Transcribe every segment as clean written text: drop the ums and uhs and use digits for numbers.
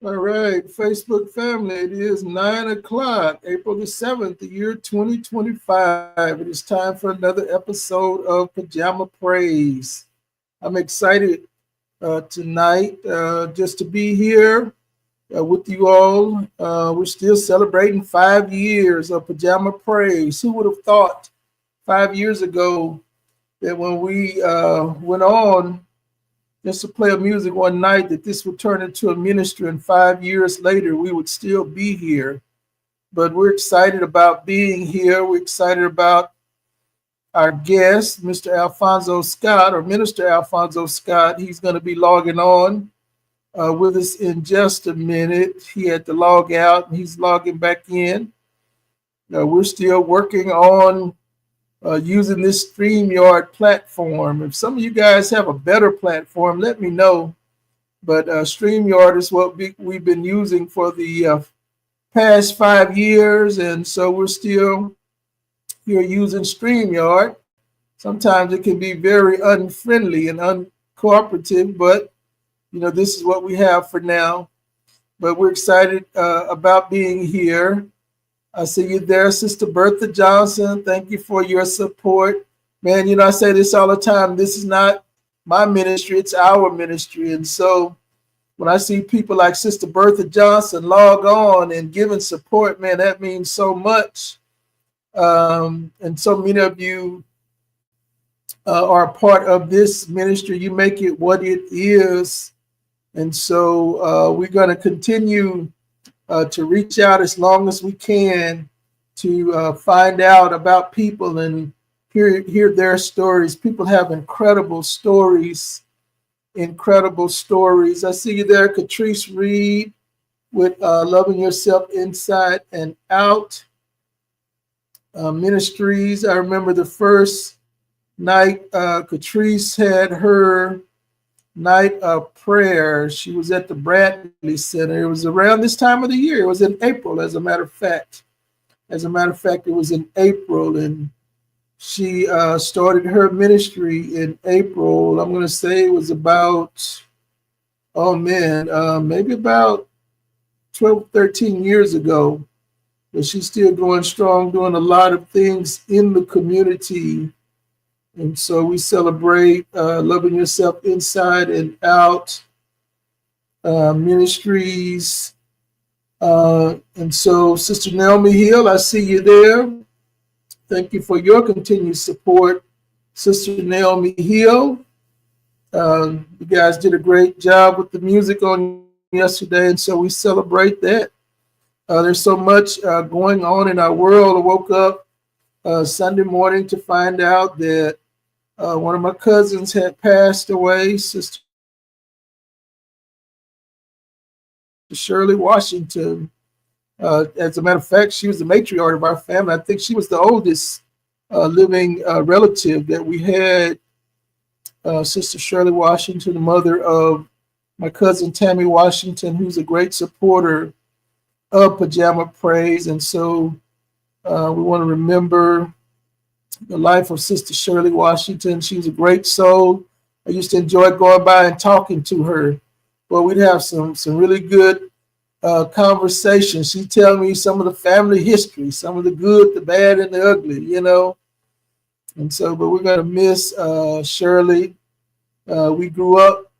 All right, Facebook family, it is 9 o'clock, April the 7th, the year 2025. It is time for another episode of Pajama Praise. I'm excited tonight just to be here with you all. We're still celebrating 5 years of Pajama Praise. Who would have thought 5 years ago that when we went on just to play a music one night that this would turn into a ministry, and 5 years later we would still be here. But we're excited about being here. We're excited about our guest, Mr. Alfonso Scott, or Minister Alfonso Scott. He's going to be logging on with us in just a minute. He had to log out and he's logging back in. We're still working on using this StreamYard platform. If some of you guys have a better platform, let me know. But StreamYard is what we've been using for the past 5 years, and so we're still here using StreamYard. Sometimes it can be very unfriendly and uncooperative, but this is what we have for now. But we're excited about being here. I see you there, Sister Bertha Johnson. Thank you for your support. Man, I say this all the time. This is not my ministry, it's our ministry. And so when I see people like Sister Bertha Johnson log on and giving support, man, that means so much. And so many of you are a part of this ministry. You make it what it is. And so we're going to continue to reach out as long as we can to find out about people and hear their stories. People have incredible stories. I see you there, Catrice Reed, with Loving Yourself Inside and Out Ministries. I remember the first night Catrice had her night of prayer. She was at the Bradley Center. It was around this time of the year. It was in April, as a matter of fact. It was in April, and she started her ministry in April. I'm going to say it was about, maybe about 12, 13 years ago. But she's still going strong, doing a lot of things in the community. And so we celebrate Loving Yourself Inside and Out Ministries. And so, Sister Naomi Hill, I see you there. Thank you for your continued support, Sister Naomi Hill. You guys did a great job with the music on yesterday, and so we celebrate that. There's so much going on in our world. I woke up Sunday morning to find out that one of my cousins had passed away, Sister Shirley Washington. As a matter of fact, she was the matriarch of our family. I think she was the oldest living relative that we had. Sister Shirley Washington, the mother of my cousin Tammy Washington, who's a great supporter of Pajama Praise. And so we want to remember the life of Sister Shirley Washington. She was a great soul. I used to enjoy going by and talking to her. Well, we'd have some really good conversations. She'd tell me some of the family history, some of the good, the bad, and the ugly, And so, but we're going to miss Shirley. We grew up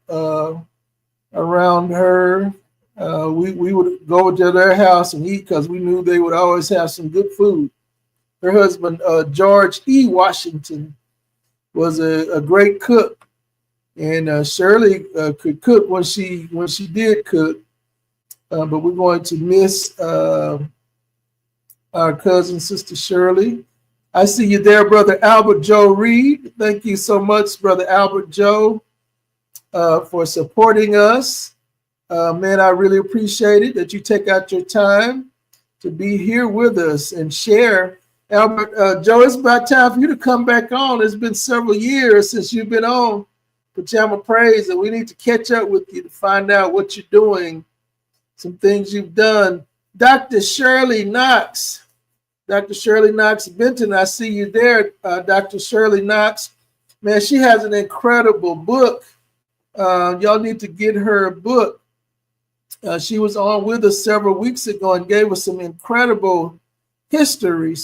around her. We would go to their house and eat because we knew they would always have some good food. Her husband, George E. Washington, was a great cook, and Shirley could cook when she did cook. But we're going to miss our cousin, Sister Shirley. I see you there, Brother Albert Joe Reed. Thank you so much, Brother Albert Joe, for supporting us. Man, I really appreciate it that you take out your time to be here with us and share. Albert, Joe, it's about time for you to come back on. It's been several years since you've been on Pajama Praise, and we need to catch up with you to find out what you're doing, some things you've done. Dr. Shirley Knox Benton, I see you there, Dr. Shirley Knox. Man, she has an incredible book. Y'all need to get her a book. She was on with us several weeks ago and gave us some incredible history,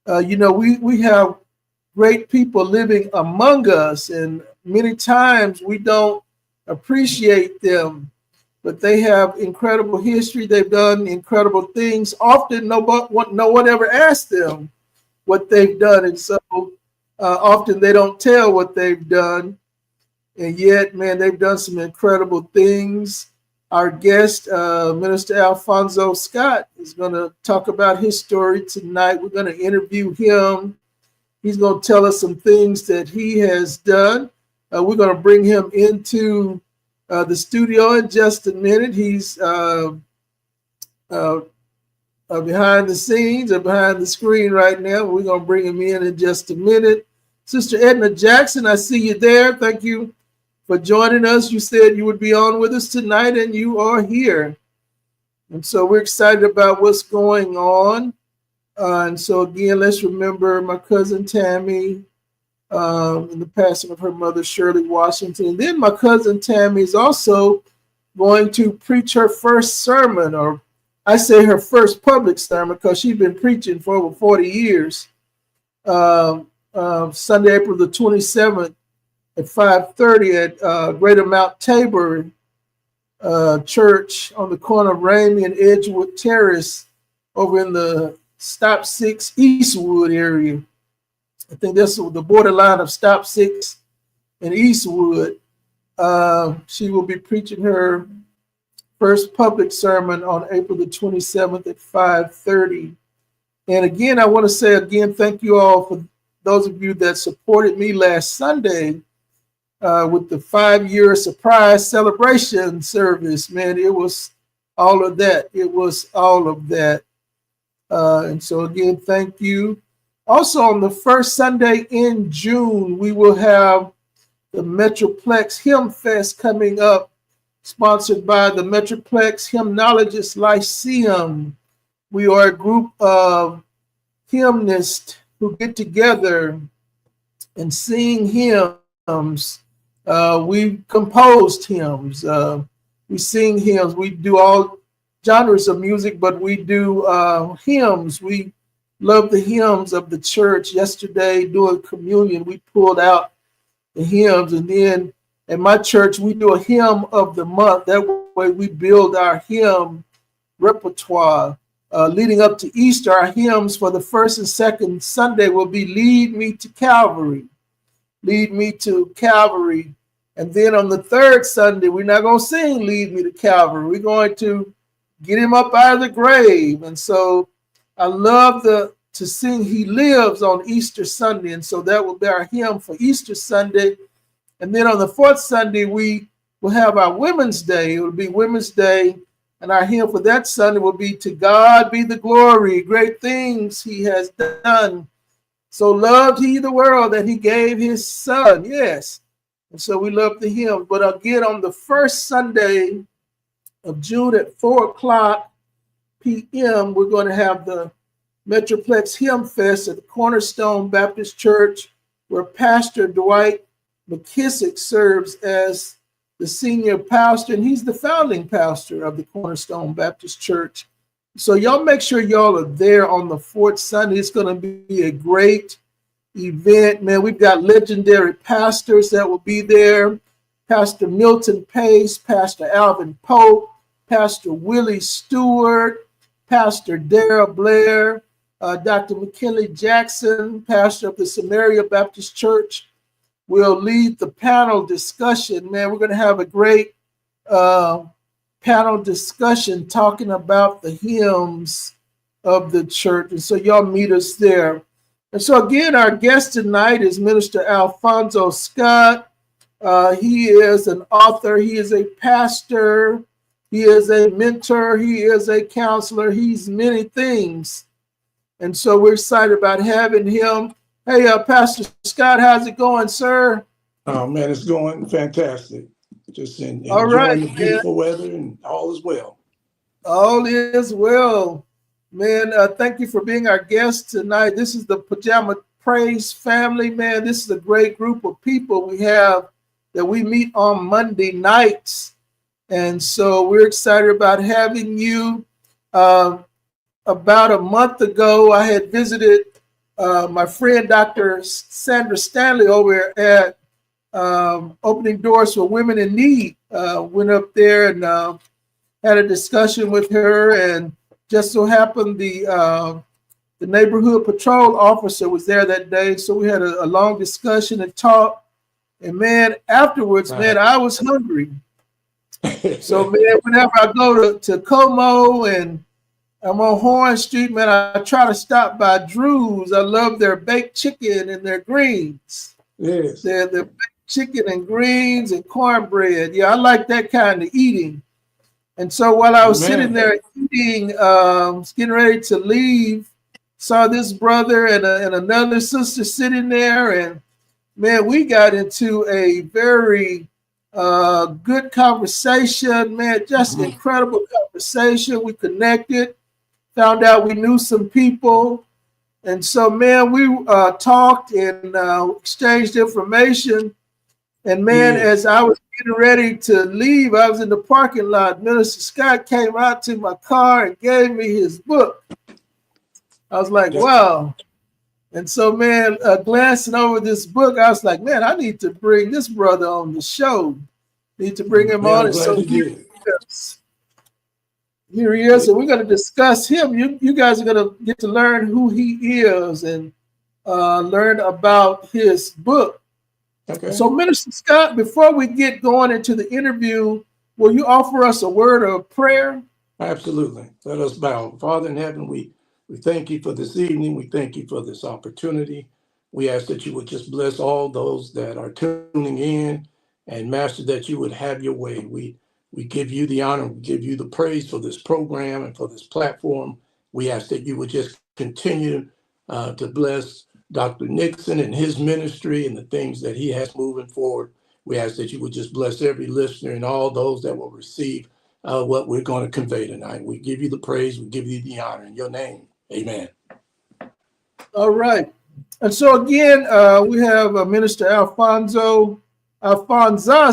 we have great people living among us, and many times we don't appreciate them, but they have incredible history. They've done incredible things. Often no one ever asks them what they've done, and so often they don't tell what they've done. And yet, man, they've done some incredible things. Our guest, Minister Alonza Scott, is going to talk about his story tonight. We're going to interview him. He's going to tell us some things that he has done. We're going to bring him into the studio in just a minute. He's behind the scenes or behind the screen right now. We're going to bring him in just a minute. Sister Edna Jackson, I see you there. Thank you for joining us. You said you would be on with us tonight, and you are here. And so we're excited about what's going on. And so again, let's remember my cousin Tammy and the passing of her mother, Shirley Washington. And then my cousin Tammy is also going to preach her first sermon, or I say her first public sermon, because she's been preaching for over 40 years. Sunday, April the 27th at 5:30 at Greater Mount Tabor Church on the corner of Ramey and Edgewood Terrace over in the Stop 6 Eastwood area. I think that's the borderline of Stop 6 and Eastwood. She will be preaching her first public sermon on April the 27th at 5:30. And again, I want to say again, thank you all for those of you that supported me last Sunday with the 5-year surprise celebration service. Man, it was all of that. And so again, thank you. Also, on the first Sunday in June, we will have the Metroplex Hymn Fest coming up, sponsored by the Metroplex Hymnologist Lyceum. We are a group of hymnists who get together and sing hymns. We composed hymns. We sing hymns. We do all genres of music, but we do hymns. We love the hymns of the church. Yesterday, during communion, we pulled out the hymns, and then at my church, we do a hymn of the month. That way we build our hymn repertoire. Leading up to Easter, our hymns for the first and second Sunday will be Lead Me to Calvary. Lead Me to Calvary. And then on the third Sunday, we're not going to sing Lead Me to Calvary. We're going to get him up out of the grave. And so I love to sing He Lives on Easter Sunday. And so that will be our hymn for Easter Sunday. And then on the fourth Sunday, we will have our Women's Day. It will be Women's Day. And our hymn for that Sunday will be To God Be the Glory, Great Things He Has Done. So loved He the world that He gave His Son. Yes. And so we love the hymn. But again, on the first Sunday of June at 4:00 p.m., we're going to have the Metroplex Hymn Fest at the Cornerstone Baptist Church, where Pastor Dwight McKissick serves as the senior pastor, and he's the founding pastor of the Cornerstone Baptist Church. So y'all make sure y'all are there on the fourth Sunday. It's going to be a great event, man. We've got legendary pastors that will be there. Pastor Milton Pace, Pastor Alvin Pope, Pastor Willie Stewart, Pastor Dara Blair, Dr. McKinley Jackson, pastor of the Samaria Baptist Church, will lead the panel discussion. Man, we're going to have a great panel discussion talking about the hymns of the church. And so y'all meet us there. And so again, our guest tonight is Minister Alonza Scott. He is an author. He is a pastor. He is a mentor. He is a counselor. He's many things. And so we're excited about having him. Hey, Pastor Scott, how's it going, sir? Oh, man, it's going fantastic. Just all enjoying right, the beautiful weather, and all is well. All is well. Man, thank you for being our guest tonight. This is the Pajama Praise family, man. This is a great group of people we have that we meet on Monday nights. And so we're excited about having you. Uh, about a month ago, I had visited my friend Dr. Sandra Stanley over at Opening Doors for Women in Need. Went up there and had a discussion with her, and just so happened the neighborhood patrol officer was there that day. So we had a long discussion and talk. And man, afterwards, man, I was hungry. So man, whenever I go to Como and I'm on Horn Street, man, I try to stop by Drew's. I love their baked chicken and their greens. Yes. Their baked chicken and greens and cornbread. Yeah, I like that kind of eating. And so while I was sitting there eating, getting ready to leave, saw this brother and another sister sitting there, and man, we got into a very good conversation, man, just incredible conversation. We connected, found out we knew some people. And so, man, we talked and exchanged information. And man, as I was getting ready to leave, I was in the parking lot. Minister Scott came out to my car and gave me his book. I was like, wow. And so, man, glancing over this book, I was like, man, I need to bring this brother on the show. Need to bring him on. And so here he is, and we're going to discuss him. You guys are going to get to learn who he is and learn about his book. Okay. So, Minister Scott, before we get going into the interview, will you offer us a word of prayer? Absolutely. Let us bow. Father in heaven, we thank you for this evening. We thank you for this opportunity. We ask that you would just bless all those that are tuning in, and Master, that you would have your way. We give you the honor, we give you the praise for this program and for this platform. We ask that you would just continue to bless Dr. Nixon and his ministry and the things that he has moving forward. We ask that you would just bless every listener and all those that will receive what we're going to convey tonight. We give you the praise, we give you the honor in your name. Amen. All right. And so again, we have Minister Alonza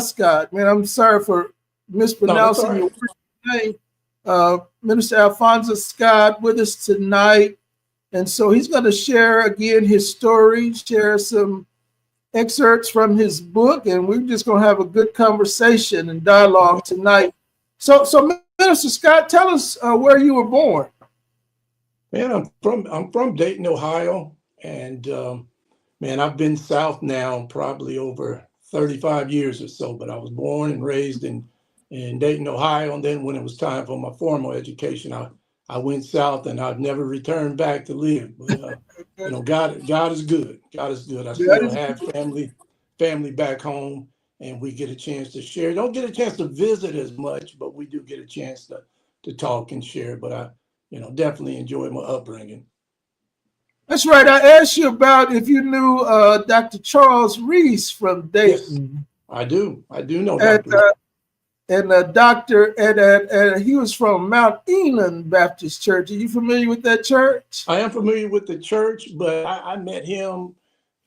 Scott. Man, I'm sorry for mispronouncing your name. Minister Alonza Scott with us tonight. And so he's going to share again his story, share some excerpts from his book, and we're just going to have a good conversation and dialogue tonight. So Minister Scott, tell us where you were born. Man, I'm from Dayton, Ohio, and man, I've been south now probably over 35 years or so. But I was born and raised in Dayton, Ohio, and then when it was time for my formal education, I went south, and I've never returned back to live. But you know, God is good. God is good. I still have family back home, and we get a chance to share. Don't get a chance to visit as much, but we do get a chance to talk and share. But I definitely enjoy my upbringing. That's right. I asked you about if you knew Dr. Charles Reese from Dayton. Yes, I do. I do know Dr. And he was from Mount Enon Baptist Church. Are you familiar with that church? I am familiar with the church, but I met him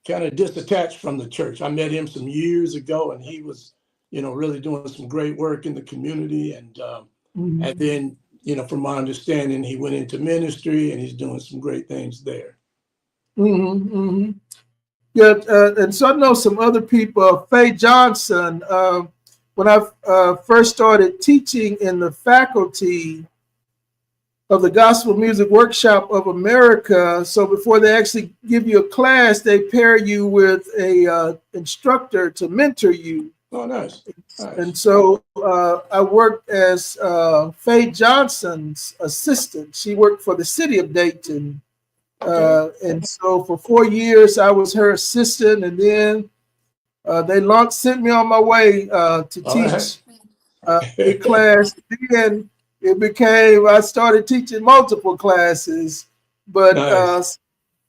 kind of disattached from the church. I met him some years ago, and he was, really doing some great work in the community. And and then, from my understanding, he went into ministry, and he's doing some great things there. Yeah, and so I know some other people. Faye Johnson. When I first started teaching in the faculty of the Gospel Music Workshop of America, so before they actually give you a class, they pair you with a instructor to mentor you. Oh, nice. And so I worked as Faye Johnson's assistant. She worked for the city of Dayton. And so for 4 years, I was her assistant, and then they sent me on my way to teach a class. Then I started teaching multiple classes. But nice.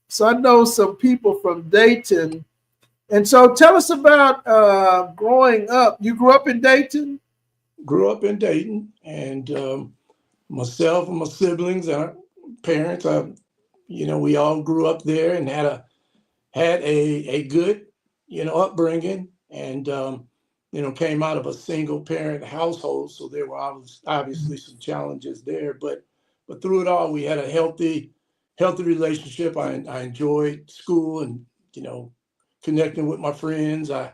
So I know some people from Dayton. And so tell us about growing up. You grew up in Dayton? Grew up in Dayton, and myself and my siblings, our parents, we all grew up there and had a good, upbringing. And came out of a single parent household, so there were obviously some challenges there. But through it all, we had a healthy relationship. I enjoyed school and connecting with my friends. I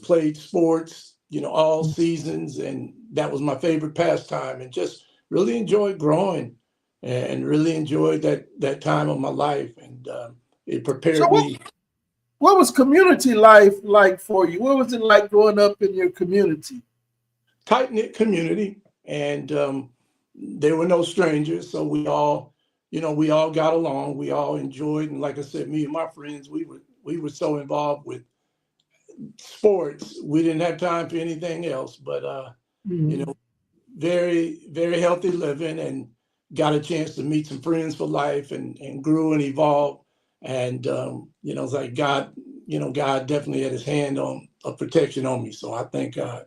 played sports, all seasons, and that was my favorite pastime. And just really enjoyed growing, and really enjoyed that time of my life. And it So prepared me. what was community life like for you? What was it like growing up in your community? Tight-knit community, and there were no strangers, so we all got along, we all enjoyed, and like I said, me and my friends, we were so involved with sports, we didn't have time for anything else. But you Mhm. know very, very healthy living, and got a chance to meet some friends for life, and grew and evolved. And it's like God definitely had his hand on of protection on me, so I thank God.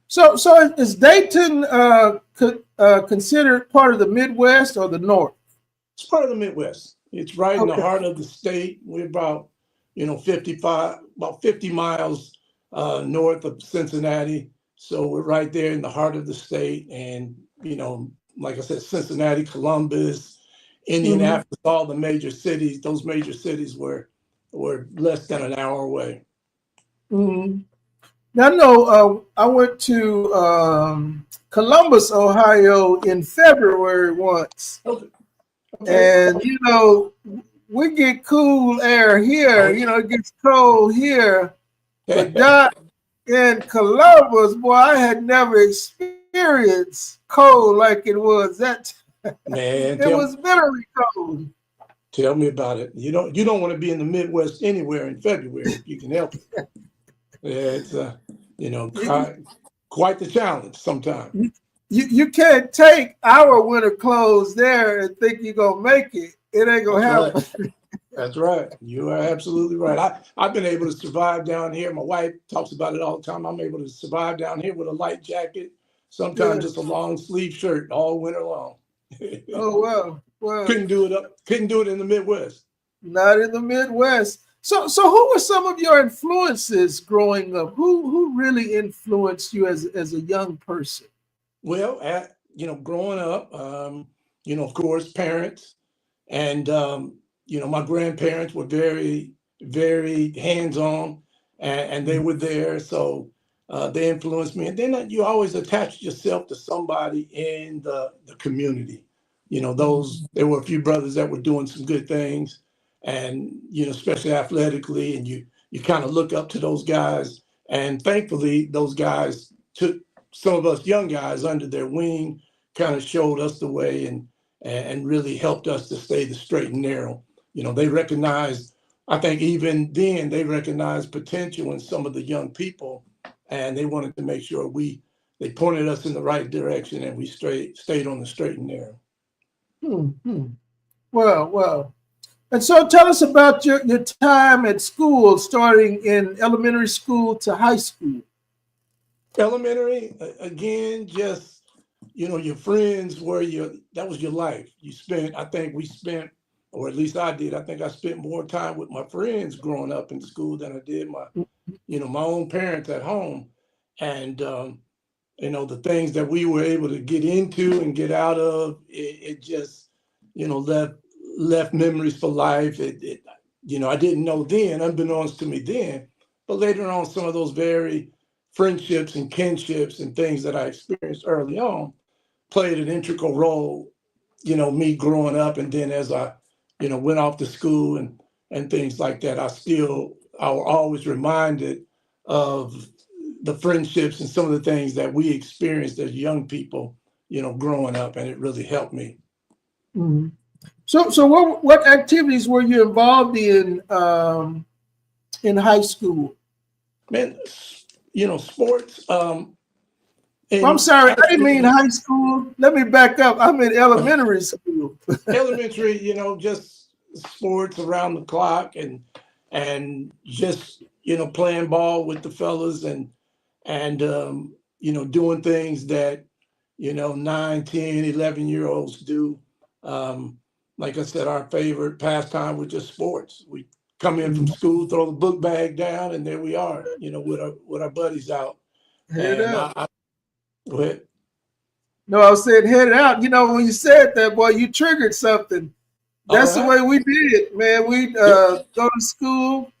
So is Dayton considered part of the Midwest or the North? It's part of the Midwest. It's right in the Okay. heart of the state. We're about, 50 miles north of Cincinnati. So we're right there in the heart of the state. And, like I said, Cincinnati, Columbus, Hmm. Indianapolis, all the major cities, those major cities were less than an hour away. Hmm. Now, I know I went to Columbus, Ohio in February once. Okay. Okay. And, we get cool air here. Oh, It gets cold here. But yeah. down in Columbus, boy, I had never experienced cold like it was that. Man, It was bitterly cold. tell me about it. You don't want to be in the Midwest anywhere in February if you can help it. Yeah, it's You, quite the challenge sometimes. you can't take our winter clothes there and think you're going to make it. It ain't going That's to right. happen. That's right. You are absolutely right. I've been able to survive down here. My wife talks about it all the time. I'm able to survive down here with a light jacket, sometimes Yeah. just a long sleeve shirt all winter long. Oh, well. Well, Couldn't do it in the Midwest. not in the Midwest. So who were some of your influences growing up? Who really influenced you as a young person? Well, growing up, of course, parents. And my grandparents were very, very hands-on, and they were there, so they influenced me. And then you always attach yourself to somebody in the community. There were a few brothers that were doing some good things, and especially athletically, and you kind of look up to those guys. And thankfully, those guys took some of us young guys under their wing, kind of showed us the way, and really helped us to stay the straight and narrow. They recognized, I think even then, they recognized potential in some of the young people, and they wanted to make sure they pointed us in the right direction, and we stayed on the straight and narrow. Hmm, hmm. Well. And so tell us about your time at school, starting in elementary school to high school. Elementary, again, just your friends were that was your life. I think we spent, or at least I did. I think I spent more time with my friends growing up in school than I did my own parents at home. And the things that we were able to get into and get out of, it just left memories for life. I didn't know then, unbeknownst to me then, but later on, some of those very friendships and kinships and things that I experienced early on played an integral role, me growing up. And then as I went off to school and things like that, I was always reminded of the friendships and some of the things that we experienced as young people, growing up, and it really helped me. Mhm. So what activities were you involved in high school? Man, sports, Well, I'm in sorry, high I didn't mean school, high school. Let me back up. I'm in elementary school. elementary, just sports around the clock, and just playing ball with the fellas, and doing things that 9, 10, 11 year olds do. um like I said, our favorite pastime was just sports. We come in from school, throw the book bag down, and there we are, with our buddies out. Head And out. go ahead. No, I was saying head out. When you said that, boy, you triggered something. All That's the right. way we did it, man. We Yep. go to school,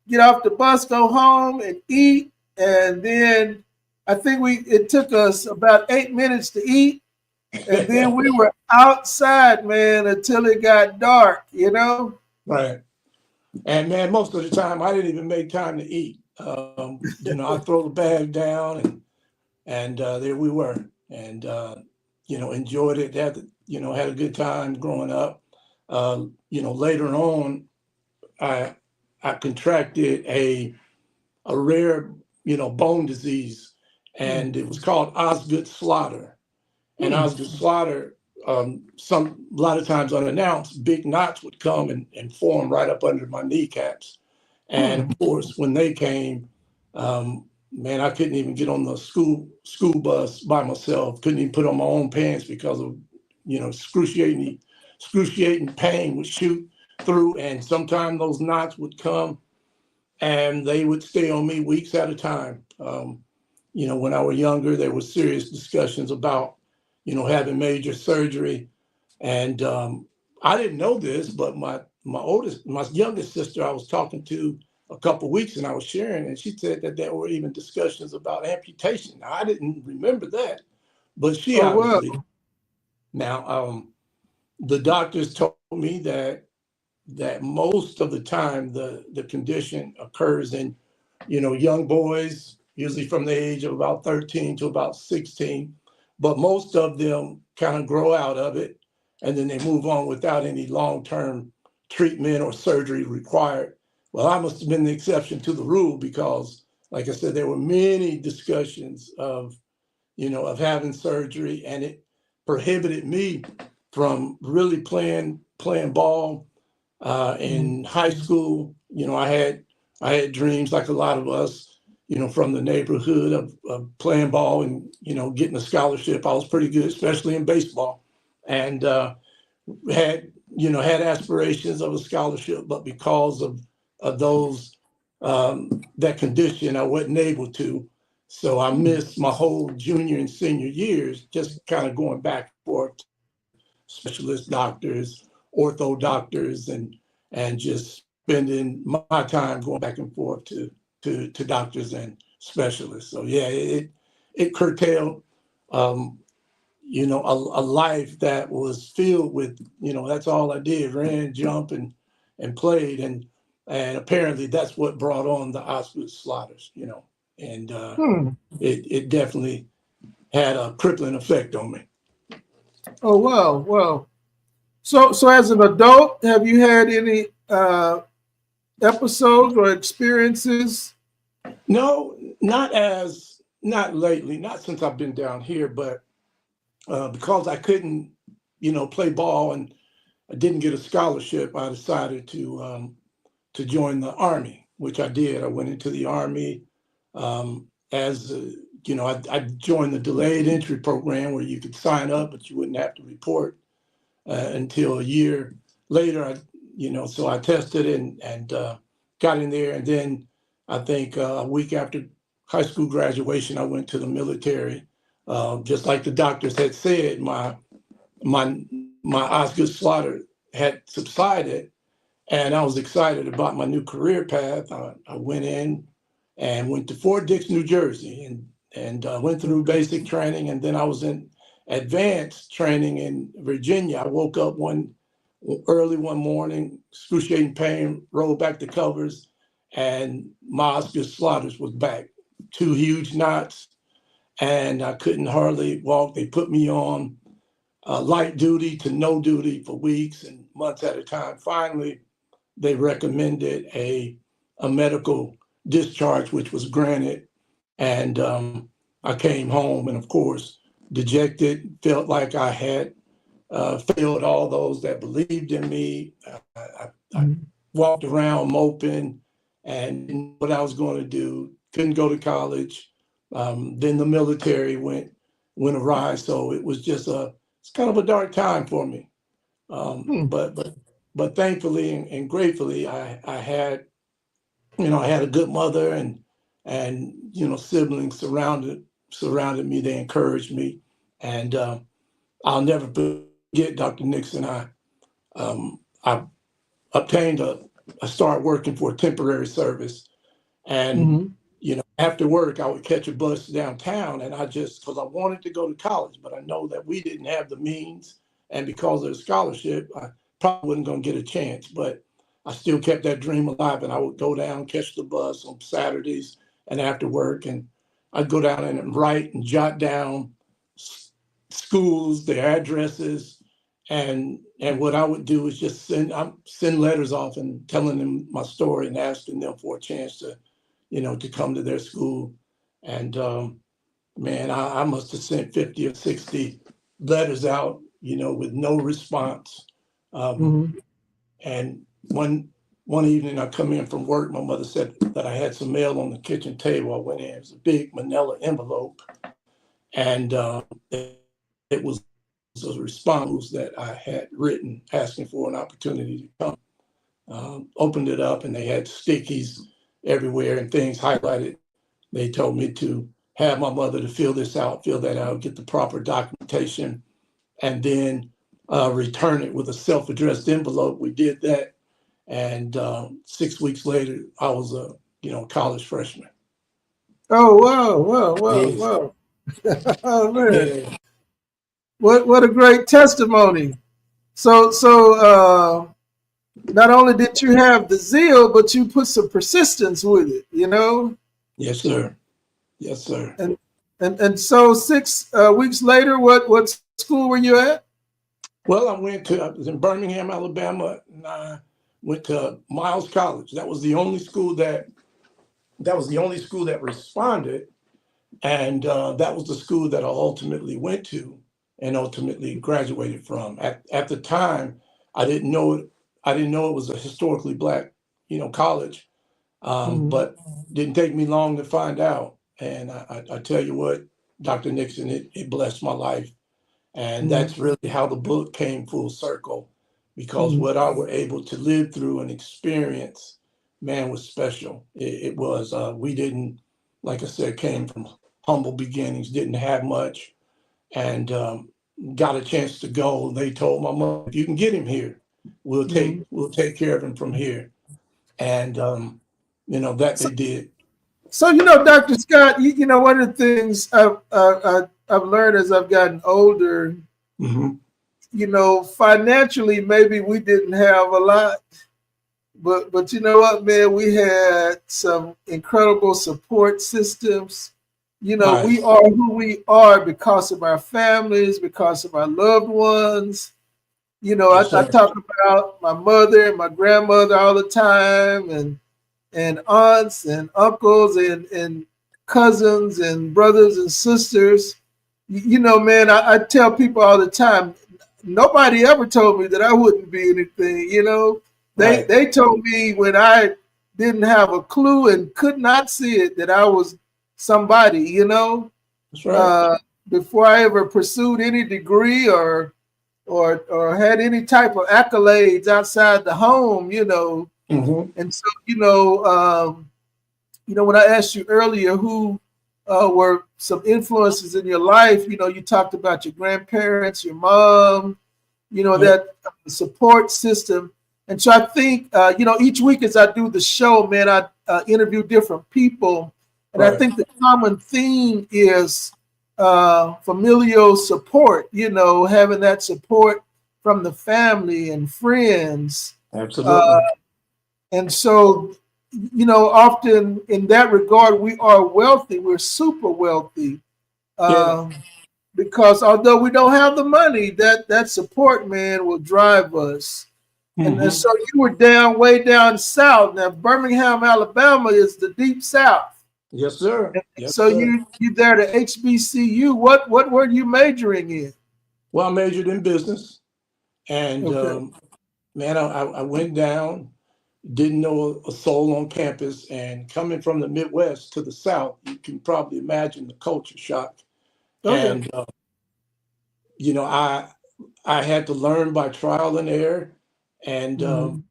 get off the bus, go home, and eat, and then I think it took us about 8 minutes to eat, and then we were outside, man, until it got dark. Right. And man, most of the time I didn't even make time to eat. I throw the bag down, and there we were, and enjoyed it. Had a good time growing up. Later on, I contracted a rare bone disease, and it was called Osgood Slaughter. And Hmm. Osgood Slaughter, a lot of times unannounced, big knots would come and form right up under my kneecaps. And Hmm. of course, when they came, man, I couldn't even get on the school bus by myself. Couldn't even put on my own pants because of excruciating pain would shoot through, and sometimes those knots would come and they would stay on me weeks at a time. When I was younger, there were serious discussions about, having major surgery. And I didn't know this, but my youngest sister, I was talking to a couple of weeks, and I was sharing, and she said that there were even discussions about amputation. Now, I didn't remember that, but she Oh, well. obviously. Now, the doctors told me that most of the time the condition occurs in young boys, usually from the age of about 13 to about 16, but most of them kind of grow out of it and then they move on without any long-term treatment or surgery required. Well, I must have been the exception to the rule because, like I said, there were many discussions of having surgery, and it prohibited me from really playing ball in high school. I had dreams like a lot of us, from the neighborhood of playing ball and, getting a scholarship. I was pretty good, especially in baseball, and had aspirations of a scholarship, but because of those that condition, I wasn't able to. So I missed my whole junior and senior years, just kind of going back and forth to specialist doctors, ortho doctors, and just spending my time going back and forth to doctors and specialists. So yeah, it curtailed a life that was filled with, that's all I did, ran, jumped, and played. And apparently that's what brought on the Osgood Slaughters, and Hmm. it definitely had a crippling effect on me. Oh, wow. Well, so as an adult, have you had any episodes or experiences? No, not lately, not since I've been down here, but because I couldn't, play ball and I didn't get a scholarship, I decided to join the Army, which I did. I went into the Army as I joined the delayed entry program where you could sign up, but you wouldn't have to report until a year later. So I tested and got in there, and then I think a week after high school graduation, I went to the military. Just like the doctors had said, my my Osgood Slaughter had subsided, and I was excited about my new career path. I went in and went to Fort Dix, New Jersey, and went through basic training, and then I was in advanced training in Virginia. I woke up early one morning, excruciating pain, rolled back the covers, and my Osgood Slaughters was back. Two huge knots, and I couldn't hardly walk. They put me on light duty to no duty for weeks and months at a time. Finally, they recommended a medical discharge, which was granted. And I came home and, of course, dejected, felt like I had failed all those that believed in me. I walked around moping and didn't know what I was going to do. Couldn't go to college. Then the military went awry. So it was just it's kind of a dark time for me. Hmm. But but thankfully and gratefully, I had, I had a good mother and siblings surrounded me. They encouraged me, and I'll never forget Dr. Nixon. I obtained I started working for a temporary service. And, Mm-hmm. after work, I would catch a bus downtown, and because I wanted to go to college, but I know that we didn't have the means. And because of the scholarship, I probably wasn't going to get a chance, but I still kept that dream alive. And I would go down, catch the bus on Saturdays and after work. And I'd go down and write and jot down schools, their addresses. And what I would do is just send letters off and telling them my story and asking them for a chance to come to their school. And man, I must have sent 50 or 60 letters out, with no response. Um, Mm-hmm. and one evening I come in from work, my mother said that I had some mail on the kitchen table. I went in, it was a big manila envelope, and it was a response that I had written asking for an opportunity to come. Opened it up, and they had stickies everywhere and things highlighted. They told me to have my mother to fill that out, get the proper documentation, and then return it with a self-addressed envelope. We did that, and 6 weeks later, I was a college freshman. Oh wow, wow, wow, Yes, wow. Oh man, yeah, what a great testimony. So not only did you have the zeal, but you put some persistence with it, yes, sir, yes, sir. And so 6 weeks later, what school were you at? Well, I was in Birmingham, Alabama, and I went to Miles College. That was the only school that responded, and that was the school that I ultimately went to and ultimately graduated from. At the time, I didn't know it. I didn't know it was a historically black, college, Mm-hmm. but didn't take me long to find out. And I tell you what, Dr. Nixon, it blessed my life. And Mm-hmm. that's really how the book came full circle, because Mm-hmm. what I were able to live through and experience, man, was special. It was, we didn't, like I said, came from humble beginnings, didn't have much, and got a chance to go. They told my mom, if you can get him here, Mm-hmm. we'll take care of him from here. And, that So, they did. so Dr. Scott, one of the things I've learned as I've gotten older, Hmm. financially maybe we didn't have a lot, but you know what, man, we had some incredible support systems. Right. We are who we are because of our families, because of our loved ones. Yes, I sir. talk about my mother and my grandmother all the time, and aunts and uncles and cousins and brothers and sisters. Man, I tell people all the time, nobody ever told me that I wouldn't be anything. They Right. they told me when I didn't have a clue and could not see it that I was somebody. That's right. Uh, Before I ever pursued any degree or had any type of accolades outside the home. Hmm. And so, when I asked you earlier who were some influences in your life, you talked about your grandparents, your mom, Yep. that support system. And so I think, each week as I do the show, man, I interview different people. And I Right. think the common theme is familial support, having that support from the family and friends. Uh, Absolutely. and so, often in that regard, we are wealthy. We're super wealthy. Yeah. Um, because although we don't have the money, that support, man, will drive us. And Hmm. so you were down way down south. Now Birmingham, Alabama is the deep south. Yes, sir. And Yes, so sir. you there to HBCU. What were you majoring in? Well, I majored in business, and Okay. man, I went down, didn't know a soul on campus, and coming from the Midwest to the South, you can probably imagine the culture shock. Oh yeah. And you know, I had to learn by trial and error, and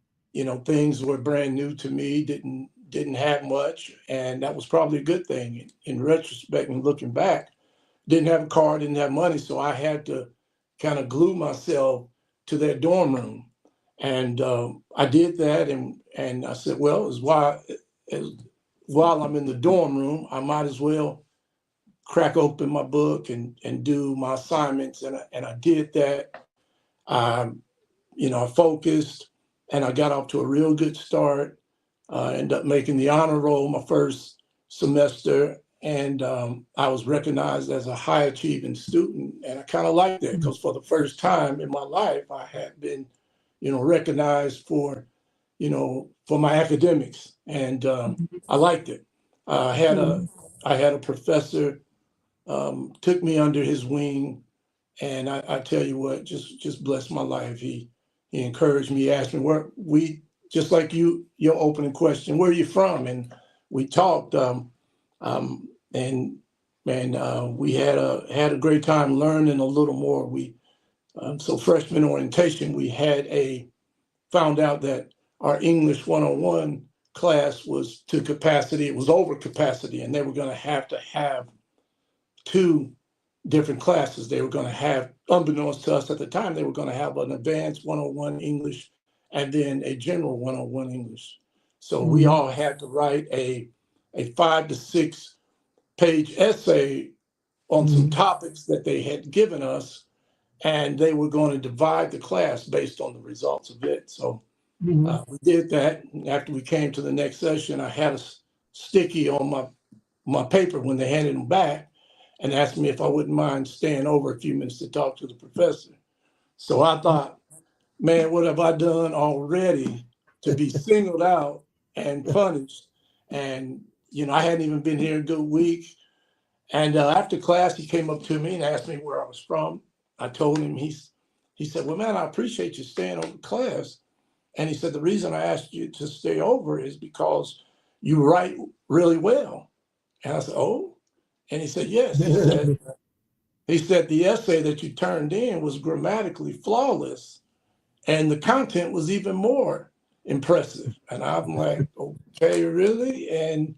things were brand new to me. Didn't have much, and that was probably a good thing in retrospect and looking back. Didn't have a car, didn't have money, so I had to kind of glue myself to that dorm room, and I did that, and I said, well, while I'm in the dorm room, I might as well crack open my book and do my assignments, and I did that. I focused, and I got off to a real good start. Ended up making the honor roll my first semester, and I was recognized as a high achieving student, and I kind of liked that because for the first time in my life, I had been, recognized for my academics, and I liked it. I had a professor took me under his wing, and I tell you what, just blessed my life. He encouraged me. He asked me just like your opening question, where are you from? And we talked, and we had a great time learning a little more. So freshman orientation, we found out that our English 101 class was to capacity. It was over capacity, and they were going to have two different classes. They were going to have, unbeknownst to us at the time, they were going to have an advanced 101 English and then a general 101 English. So we all had to write a 5 to 6 page essay on some topics that they had given us, and they were going to divide the class based on the results of it. So we did that. And after we came to the next session, I had a sticky on my paper when they handed them back, and asked me if I wouldn't mind staying over a few minutes to talk to the professor. So I thought, man, what have I done already to be singled out and punished? And, I hadn't even been here a good week. And after class, he came up to me and asked me where I was from. I told him. He said, well, man, I appreciate you staying over class. And he said, the reason I asked you to stay over is because you write really well. And I said, oh? And he said, yes. He said the essay that you turned in was grammatically flawless, and the content was even more impressive. And I'm like, okay, really? And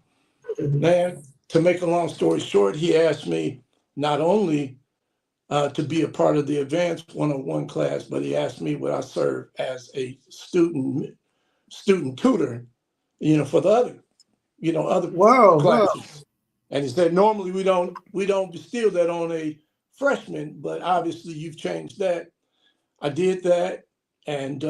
man, to make a long story short, he asked me not only to be a part of the advanced 101 class, but he asked me would I serve as a student tutor, for the other classes. Wow. And he said, normally we don't bestow that on a freshman, but obviously you've changed that. I did that, and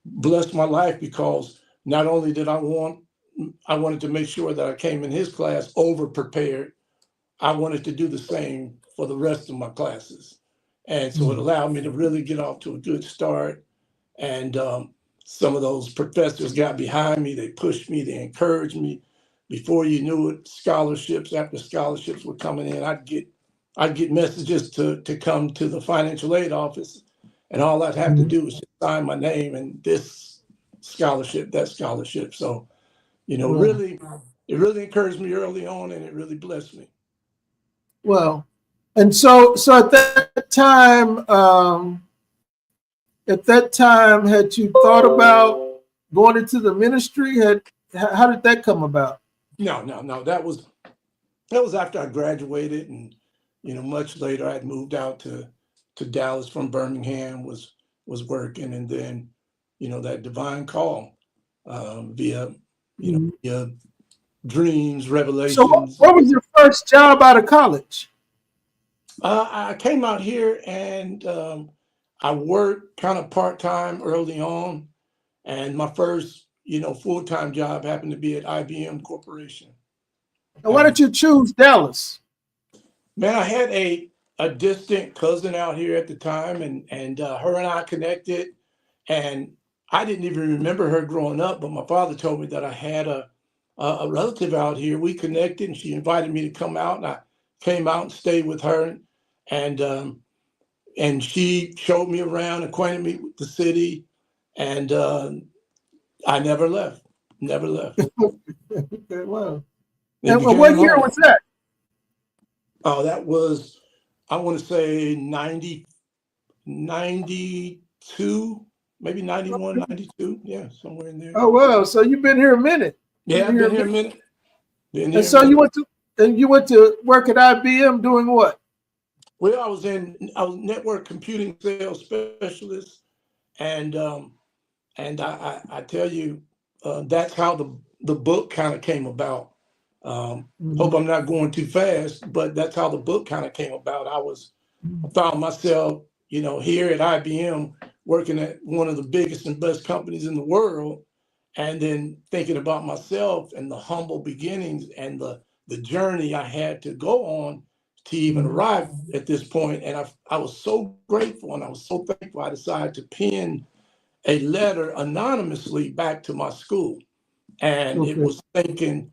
blessed my life, because not only did I wanted to make sure that I came in his class over prepared, I wanted to do the same for the rest of my classes. And so it allowed me to really get off to a good start. And some of those professors got behind me. They pushed me, they encouraged me. Before you knew it, scholarships after scholarships were coming in. I'd get messages to come to the financial aid office, and all I'd have to do was just sign my name and this scholarship, that scholarship. So, really, it really encouraged me early on, and it really blessed me. Well, and so at that time, had you thought about going into the ministry? How did that come about? No. That was after I graduated, and much later I had moved out to Dallas from Birmingham, was working, and then that divine call via via dreams, revelations. So what was your first job out of college? I came out here, and I worked kind of part-time early on, and my first full-time job happened to be at IBM Corporation. And why did you choose Dallas? Man, I had a distant cousin out here at the time, and her and I connected, and I didn't even remember her growing up, but my father told me that I had a relative out here. We connected, and she invited me to come out, and I came out and stayed with her, and she showed me around, acquainted me with the city, and I never left. Okay, wow. And what year was that? Oh, that was, I want to say 92, maybe 91, 92. Yeah, somewhere in there. Oh wow! So you've been here a minute. Yeah, I've been here a minute. Been And here a so minute. you went to work at IBM doing what? Well, I was network computing sales specialist, and I tell you, that's how the book kind of came about. Hope I'm not going too fast, but that's how the book kind of came about. I found myself, here at IBM working at one of the biggest and best companies in the world, and then thinking about myself and the humble beginnings and the journey I had to go on to even arrive at this point. And I was so grateful and I was so thankful. I decided to pen a letter anonymously back to my school. And it was thanking,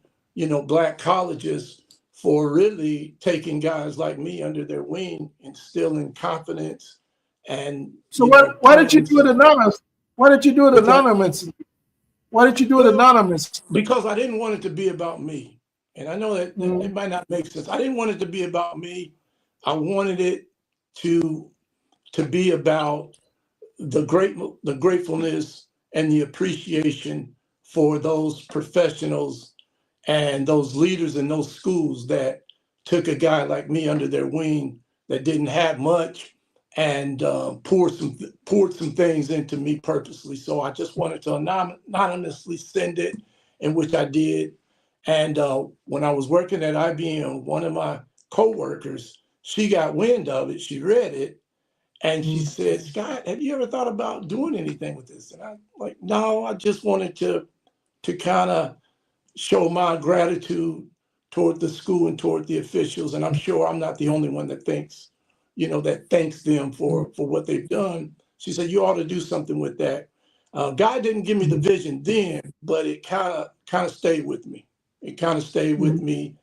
Black colleges for really taking guys like me under their wing, instilling confidence, and So why did you do it anonymous? Why did you do it anonymous? Why did you do it anonymous? Because I didn't want it to be about me. And I know that it might not make sense. I didn't want it to be about me. I wanted it to be about the gratefulness and the appreciation for those professionals and those leaders in those schools that took a guy like me under their wing that didn't have much and poured some things into me purposely. So I just wanted to anonymously send it, in which I did. And when I was working at IBM, one of my coworkers, she got wind of it. She read it, and she said, "Scott, have you ever thought about doing anything with this?" And I'm like, "No, I just wanted to kind of show my gratitude toward the school and toward the officials. And I'm sure I'm not the only one that thanks them for what they've done." She said, "You ought to do something with that." God didn't give me the vision then, but it kind of stayed with me. It kind of stayed with me.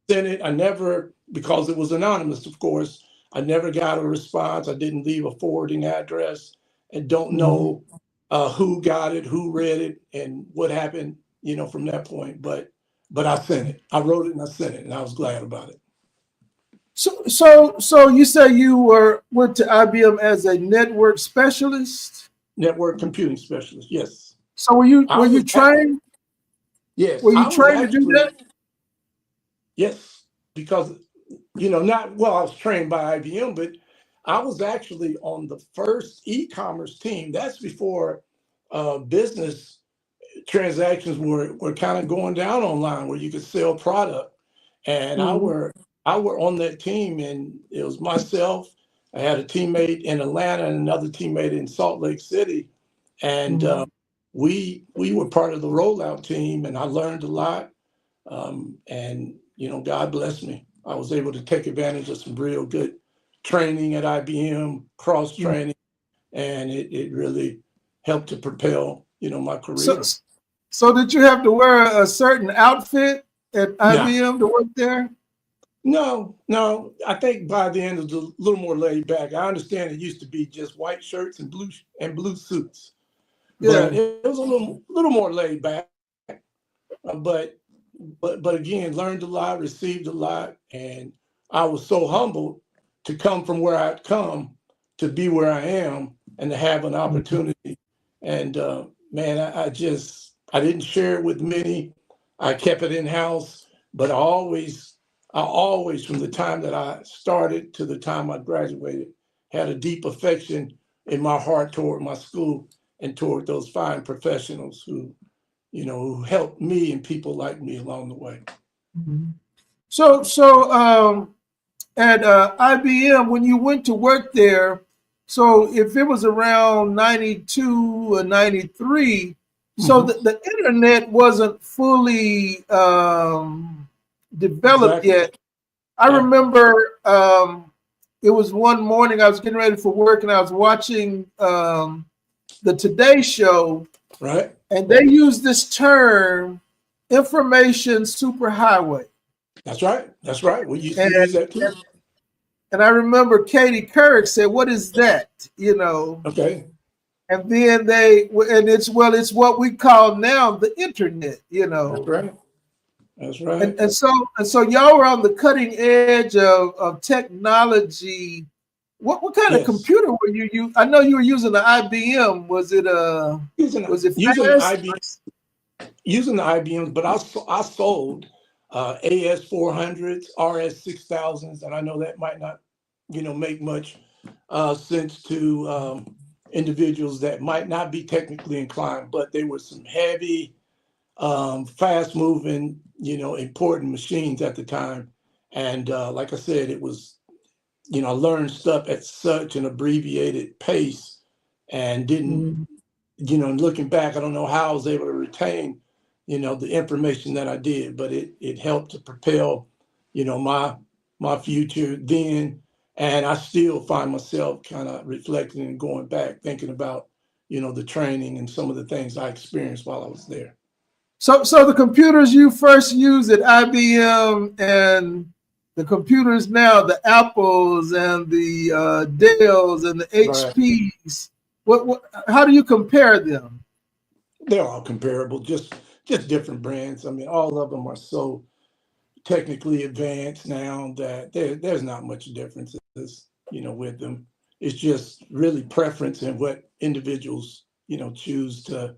Sent it. I never, because it was anonymous, of course, I never got a response. I didn't leave a forwarding address, and don't know who got it, who read it, and what happened, from that point. But I sent it. I wrote it and I sent it, and I was glad about it. So you say you went to IBM as a network specialist? Network computing specialist, yes. So were you trained? Yes, Were you I was trained to do actually, that? yes, because not well, I was trained by IBM, but I was actually on the first e-commerce team. That's before business transactions were kind of going down online, where you could sell product. And I were on that team, and it was myself. I had a teammate in Atlanta and another teammate in Salt Lake City, and we were part of the rollout team, and I learned a lot. And God bless me. I was able to take advantage of some real good training at IBM, cross training, and it really helped to propel my career. So did you have to wear a certain outfit at No, IBM to work there? no. I think by the end it was a little more laid back. I understand it used to be just white shirts and blue suits, but Yeah. it was a little more laid back. But again, learned a lot, received a lot, and I was so humbled to come from where I'd come to be where I am and to have an opportunity. And man, I didn't share it with many. I kept it in house, but I always, from the time that I started to the time I graduated, had a deep affection in my heart toward my school and toward those fine professionals who helped me and people like me along the way. So at IBM, when you went to work there, so if it was around 92 or 93, so the internet wasn't fully developed yet. I remember it was one morning I was getting ready for work and I was watching the Today Show, Right. And they use this term, information superhighway. That's right. We used to use that too. And I remember Katie Couric said, "What is that?" Okay. And then it's what we call now the internet. That's right. And so y'all were on the cutting edge of technology What kind of Yes. computer were you using? I know you were using the IBM. Was it Using the fast? IBM, using the IBMs, but I sold AS 400s, RS 6000s, and I know that might not, make much sense to individuals that might not be technically inclined, but they were some heavy, fast moving, important machines at the time. And like I said, it was, I learned stuff at such an abbreviated pace and didn't, Mm. looking back, I don't know how I was able to retain, the information that I did, but it helped to propel, my future then. And I still find myself kind of reflecting and going back, thinking about, the training and some of the things I experienced while I was there. So the computers you first used at IBM and the computers now, the Apples and the Dells and the Right. HPs, how do you compare them? They're all comparable, just different brands. I mean, all of them are so technically advanced now that there's not much differences, with them. It's just really preference and what individuals, choose to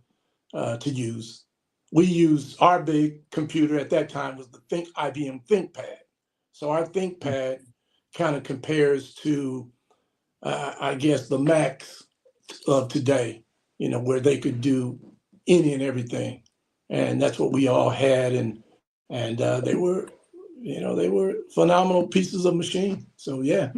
use. We use our big computer at that time was the IBM ThinkPad. So our ThinkPad kind of compares to, I guess, the Macs of today, where they could do any and everything, and that's what we all had, and they were phenomenal pieces of machine. So yeah.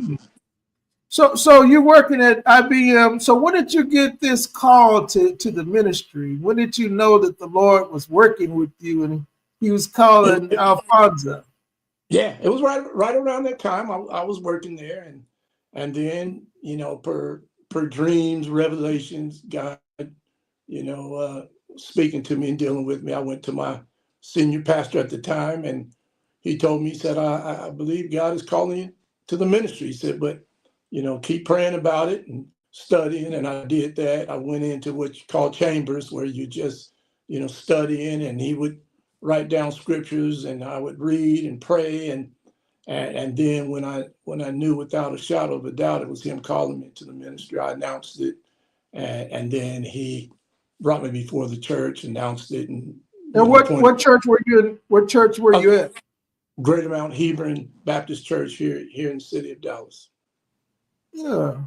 So you're working at IBM. So when did you get this call to the ministry? When did you know that the Lord was working with you and he was calling It, Alfonso? yeah, it was right around that time. I was working there, and then per dreams, revelations, God, speaking to me and dealing with me. I went to my senior pastor at the time, and he told me, he said, I believe God is calling you to the ministry. He said, but keep praying about it and studying. And I did that. I went into what you call chambers, where you just studying, and he would write down scriptures, and I would read and pray, and then when I knew without a shadow of a doubt it was him calling me to the ministry, I announced it, and then he brought me before the church, announced it, and And appointed what church were you in? What church were a you at? Greater Mount Hebron Baptist Church here in the city of Dallas. Yeah.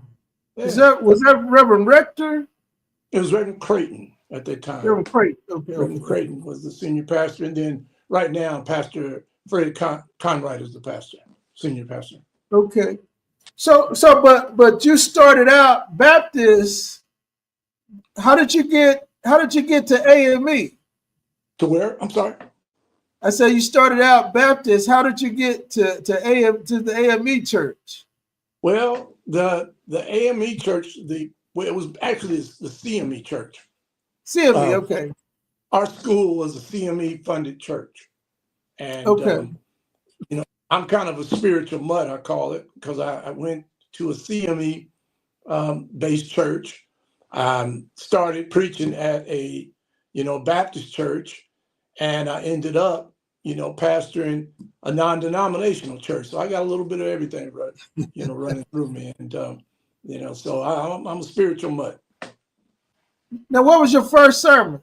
Yeah, Was that Reverend Rector? it was Reverend Creighton at that time. Reverend Creighton. Okay, Reverend okay. Creighton was the senior pastor, and then right now Pastor Fred Conrad is the pastor, senior pastor. Okay. But you started out Baptist. How did you get to AME? To where? I'm sorry. I said you started out Baptist. How did you get to the AME church? Well, the AME church, it was actually the CME church. CME, Uh, okay. our school was a CME funded church, and Okay. I'm kind of a spiritual mutt, I call it, because I went to a CME based church. Started preaching at a Baptist church, and I ended up pastoring a non-denominational church. So I got a little bit of everything, running through me, and so I'm a spiritual mutt. Now, what was your first sermon?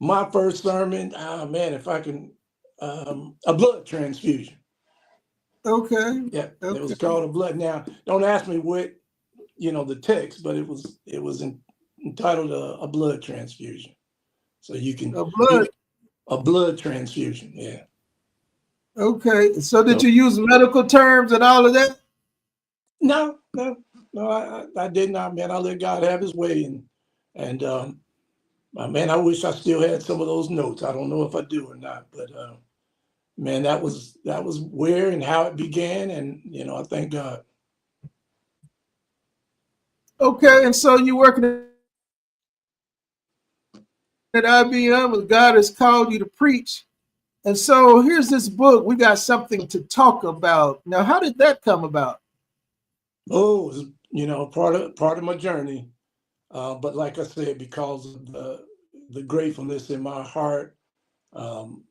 My first sermon, man, if I can, a blood transfusion. Okay. Yeah, it was Okay. called a blood. Now, don't ask me what the text, but it was entitled a blood transfusion. So A blood. a blood transfusion. Yeah. Okay. So did So you use medical terms and all of that? no, no, no, I did not, man. I let God have his way, and man, I wish I still had some of those notes. I don't know if I do or not, but man, that was where and how it began, and I thank God. Okay. And so you working at IBM and God has called you to preach. And so here's this book. We got something to talk about. Now, how did that come about? Oh, it was, part of my journey. But like I said, because of the gratefulness in my heart, um,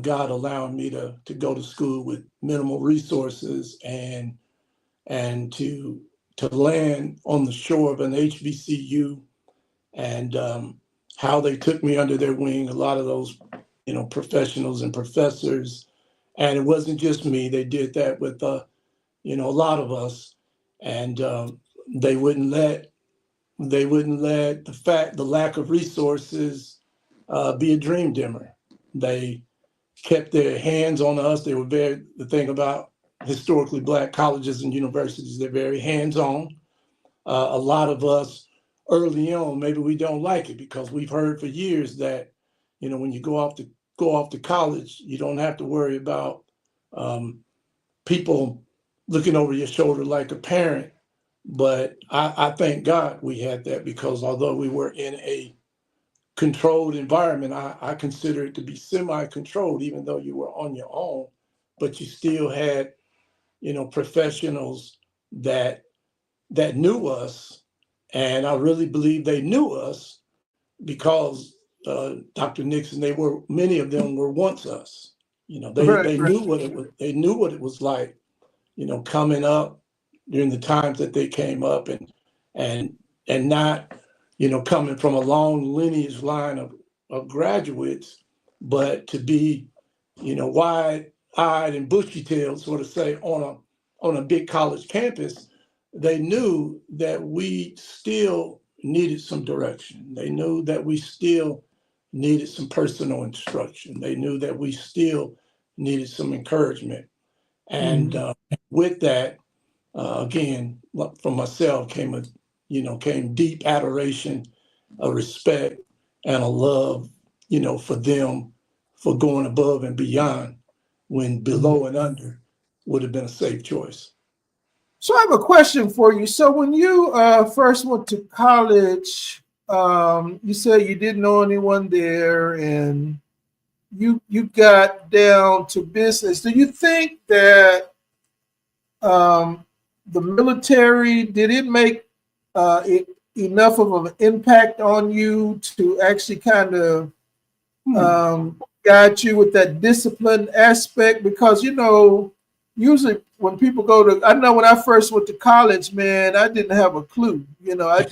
God allowing me to go to school with minimal resources, and and to land on the shore of an HBCU, and how they took me under their wing. A lot of those, professionals and professors, and it wasn't just me. They did that with a lot of us, and they wouldn't let the lack of resources be a dream dimmer. They kept their hands on us. They were the thing about historically Black colleges and universities, they're very hands-on. A lot of us early on, maybe we don't like it because we've heard for years that, when you go off to college, you don't have to worry about people looking over your shoulder like a parent. But I thank God we had that, because although we were in a controlled environment, I consider it to be semi-controlled, even though you were on your own, but you still had, professionals that knew us. And I really believe they knew us because Dr. Nixon, many of them were once us. Right, They right. knew what it was. They knew what it was like, coming up during the times that they came up, and and not, coming from a long lineage line of graduates, but to be, wide-eyed and bushy-tailed, sort of say, on a big college campus. They knew that we still needed some direction. They knew that we still needed some personal instruction. They knew that we still needed some encouragement. And with that, again, from myself came deep adoration, a respect, and a love, for them, for going above and beyond when below and under would have been a safe choice. So I have a question for you. So when you first went to college, you said you didn't know anyone there, and you got down to business. Do you think that the military, did it make enough of an impact on you to actually kind of guide you with that discipline aspect? Because usually when people go to, I know when I first went to college, man, I didn't have a clue. I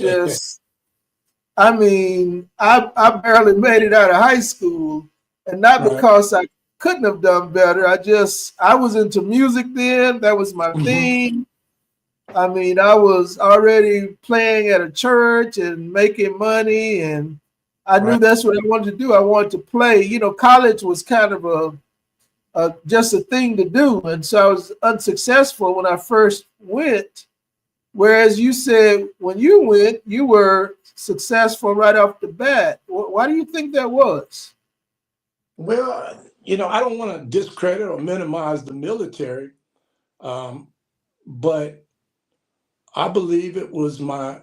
barely made it out of high school, and not Right. because I couldn't have done better. I was into music then. That was my thing. I was already playing at a church and making money, and I knew Right. that's what I wanted to do. I wanted to play. College was kind of just a thing to do, and so I was unsuccessful when I first went. Whereas you said when you went, you were successful right off the bat. Why do you think that was? Well, I don't want to discredit or minimize the military, um, but I believe it was my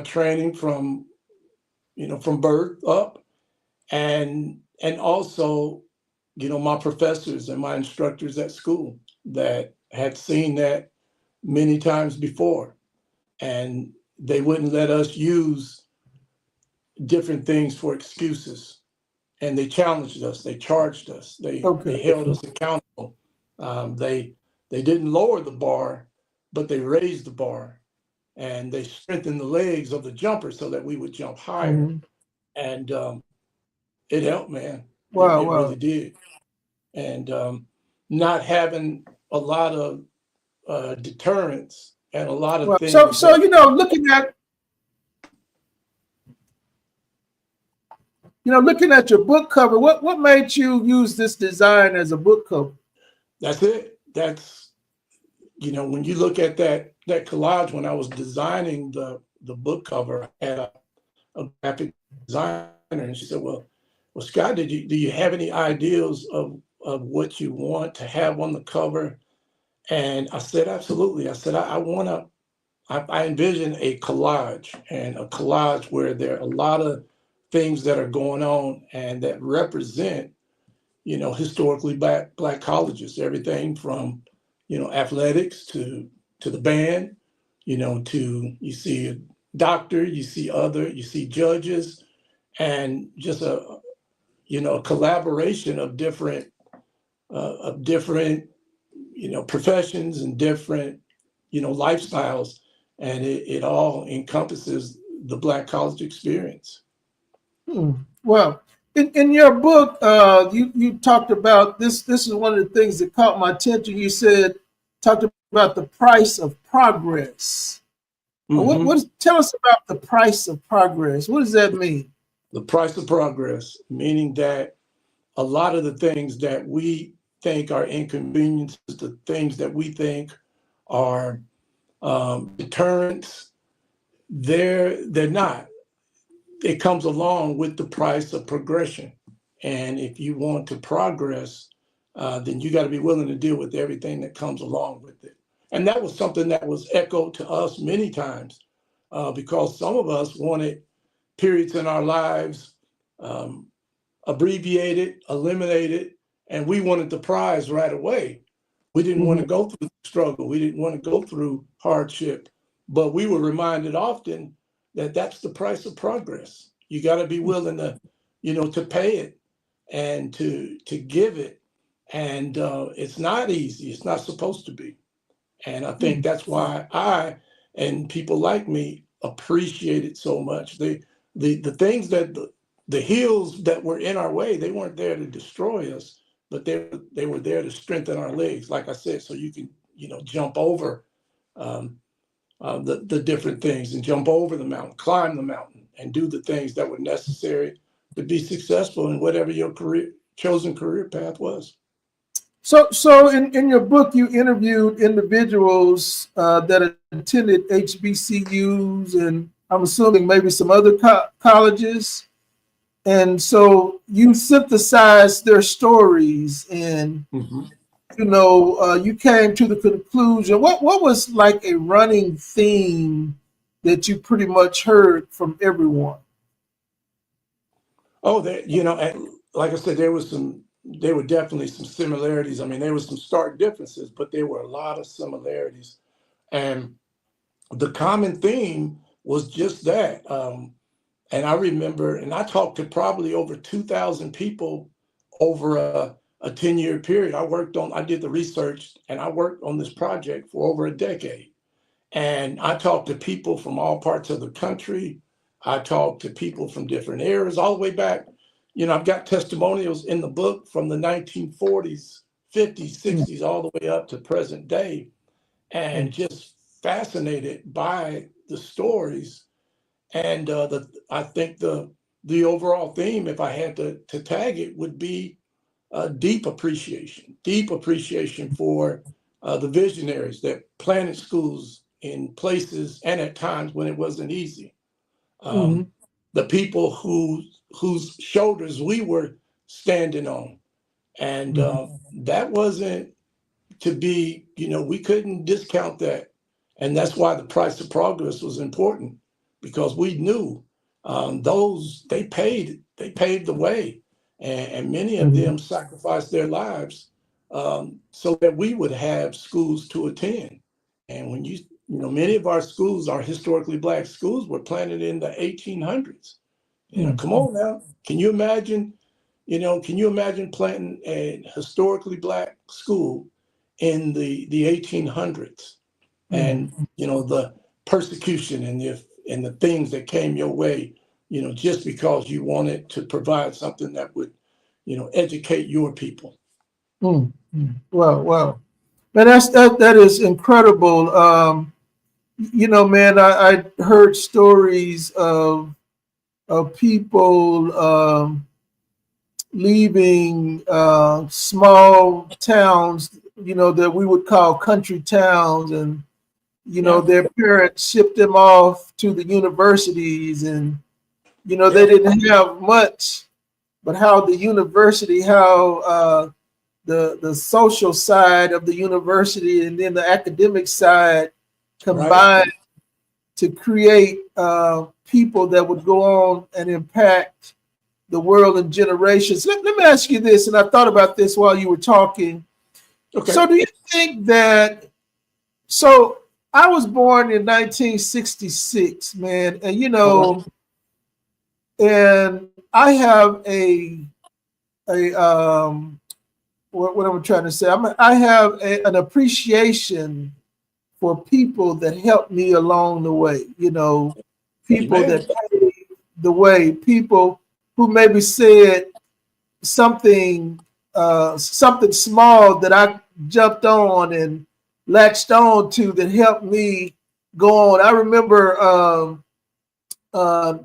training from birth up, and also, my professors and my instructors at school that had seen that many times before, and they wouldn't let us use different things for excuses. And they challenged us, they charged us, they Okay. held us accountable. They didn't lower the bar, but they raised the bar, and they strengthened the legs of the jumper so that we would jump higher. Mhm. And it helped, man. Wow, It really wow. did. And not having a lot of deterrence and a lot of Well, so things so that, you know, looking at your book cover, what made you use this design as a book cover? that's it. That's, when you look at that collage, when I was designing the book cover, I had a graphic designer, and she said, well, Scott, do you have any ideas of what you want to have on the cover? And I said, absolutely. I said, I envision a collage, and a collage where there are a lot of things that are going on and that represent, historically black colleges, everything from, athletics to the band, to, you see a doctor, you see judges, and just a collaboration of different professions and different lifestyles, and it all encompasses the Black college experience. Well, in your book, you talked about this. This is one of the things that caught my attention. You talked about the price of progress. Mm-hmm. Tell us about the price of progress. What does that mean? The price of progress, meaning that a lot of the things that we think are inconveniences, the things that we think are deterrents, they're not. It comes along with the price of progression. And if you want to progress, then you got to be willing to deal with everything that comes along with it. And that was something that was echoed to us many times, because some of us wanted periods in our lives um, abbreviated, eliminated, and we wanted the prize right away. We didn't want Mm-hmm. to go through the struggle. We didn't want to go through hardship, but we were reminded often that that's the price of progress. You got to be willing to, to pay it and to give it. And it's not easy. It's not supposed to be. And I think that's why I and people like me appreciate it so much. The things that the hills that were in our way, they weren't there to destroy us, but they were there to strengthen our legs, like I said, so you can jump over um, the different things and jump over the mountain, climb the mountain, and do the things that were necessary to be successful in whatever your chosen career path was. So in your book, you interviewed individuals that attended HBCUs, and I'm assuming maybe some other colleges. And so you synthesized their stories, and Mm-hmm. you came to the conclusion. What was like a running theme that you pretty much heard from everyone? Oh, and like I said, there were definitely some similarities. I mean, there were some stark differences, but there were a lot of similarities. And the common theme was just that. And I remember, and I talked to probably over 2,000 people over a 10-year period. I did the research and I worked on this project for over a decade. And I talked to people from all parts of the country. I talked to people from different eras, all the way back. I've got testimonials in the book from the 1940s, 50s, 60s, all the way up to present day, and just fascinated by the stories. And I think the overall theme, if I had to tag it, would be deep appreciation for the visionaries that planted schools in places and at times when it wasn't easy. Mm-hmm. The people whose shoulders we were standing on, and that wasn't to be. We couldn't discount that, and that's why the price of progress was important, because we knew those they paved the way, and many of Mm-hmm. them sacrificed their lives so that we would have schools to attend. And when many of our schools, our historically Black schools, were planted in the 1800s. Come on now, can you imagine planting a historically Black school in the 1800s, and the persecution and the things that came your way, just because you wanted to provide something that would educate your people. Mm-hmm. Well, man, that is incredible. Man, I heard stories of people leaving small towns, that we would call country towns, and Yeah, their parents shipped them off to the universities, and they yeah, didn't have much, but how the university, how the social side of the university and then the academic side right, combined to create people that would go on and impact the world in generations. Let me ask you this, and I thought about this while you were talking. okay, So do you think that, so I was born in 1966, man, and all right, and I have a what am I trying to say? I have an appreciation for people that helped me along the way, people Amen. that paved the way, people who maybe said something something small that I jumped on and latched on to that helped me go on. I remember uh,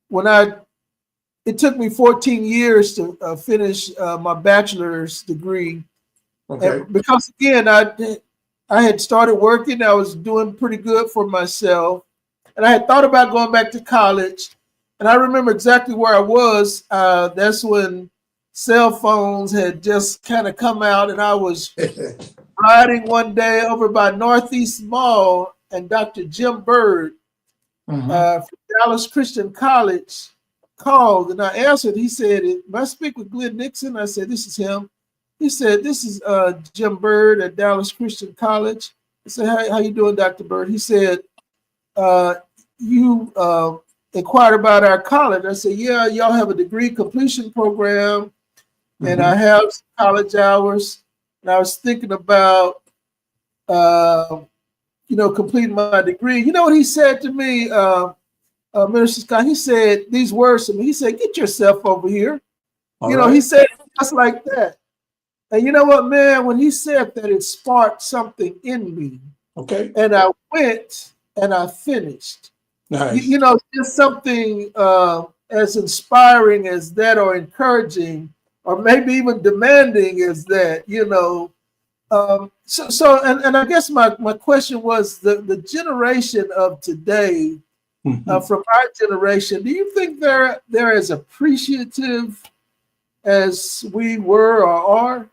when it took me 14 years to finish my bachelor's degree. Okay. And because again, I had started working, I was doing pretty good for myself, and I had thought about going back to college. And I remember exactly where I was. That's when cell phones had just kind of come out, and I was riding one day over by Northeast Mall, and Dr. Jim Bird Mhm. from Dallas Christian College called, and I answered. He said, "May I speak with Glenn Nixon?" I said, "This is him." He said, "This is Jim Bird at Dallas Christian College." I said, how you doing, Dr. Bird?" He said, uh, "You inquired about our college." I said, "Yeah, y'all have a degree completion program, and I Mhm. have some college hours." And I was thinking about, uh, completing my degree. You know what he said to me, Minister Scott? He said these words to me. He said, "Get yourself over here." All He right. said it just like that. And you know what, man? When he said that, it sparked something in me. Okay. And I went and I finished. Nice. Just something as inspiring as that, or encouraging, or maybe even demanding as that, and I guess my question was the generation of today, Mhm. from our generation, do you think they're as appreciative as we were or are?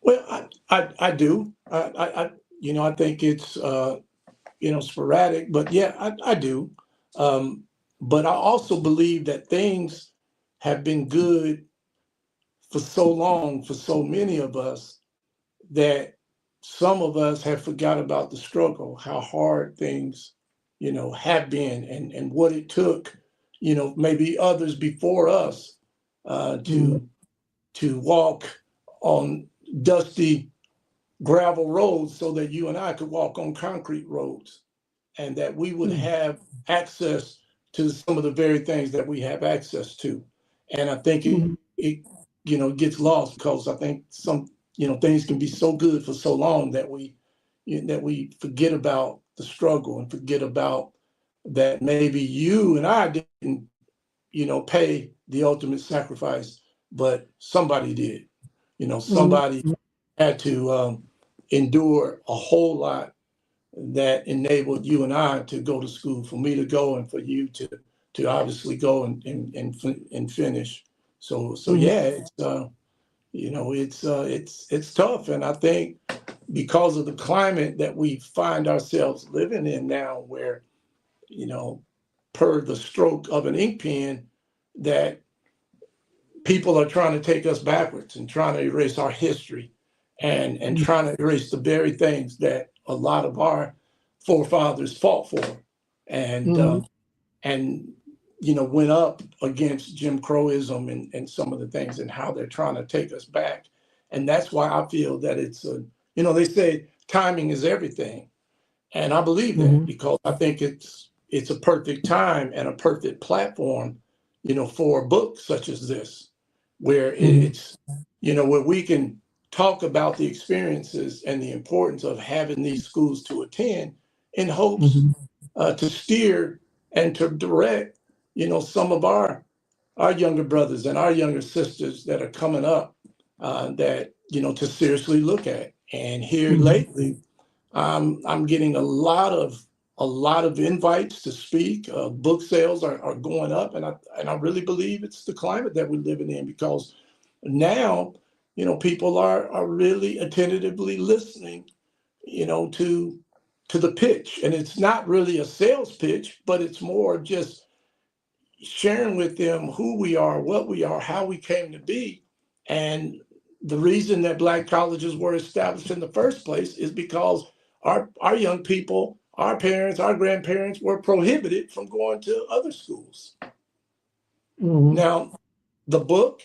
Well, I do. I think it's sporadic, but yeah, I do. Um, but I also believe that things have been good for so long for so many of us that some of us have forgot about the struggle, how hard things, have been, and what it took, maybe others before us, Mm, to walk on dusty gravel roads so that you and I could walk on concrete roads, and that we would mm, have access to some of the very things that we have access to. And I think mm, it gets lost because I think some, things can be so good for so long that we forget about the struggle and forget about that maybe you and I didn't, pay the ultimate sacrifice, but somebody did. mm, Somebody had to endure a whole lot that enabled you and I to go to school, for me to go and for you to obviously go and finish. So mm, yeah, it's tough, and I think because of the climate that we find ourselves living in now, where you know, per the stroke of an ink pen, that people are trying to take us backwards and trying to erase our history and mm, trying to erase the very things that a lot of our forefathers fought for and mm, and went up against Jim Crowism and some of the things and how they're trying to take us back. And that's why I feel that they say timing is everything. And I believe that mm, because I think it's a perfect time and a perfect platform, for a book such as this, where mm, where we can talk about the experiences and the importance of having these schools to attend in hopes mm, to steer and to direct, some of our younger brothers and our younger sisters that are coming up, that to seriously look at. And here mm, lately, I'm getting a lot of invites to speak. Book sales are going up, and I really believe it's the climate that we're living in because now, people are really attentively listening, to the pitch, and it's not really a sales pitch, but it's more just sharing with them who we are, what we are, how we came to be. And the reason that Black colleges were established in the first place is because our young people, our parents, our grandparents were prohibited from going to other schools. mm, Now, the book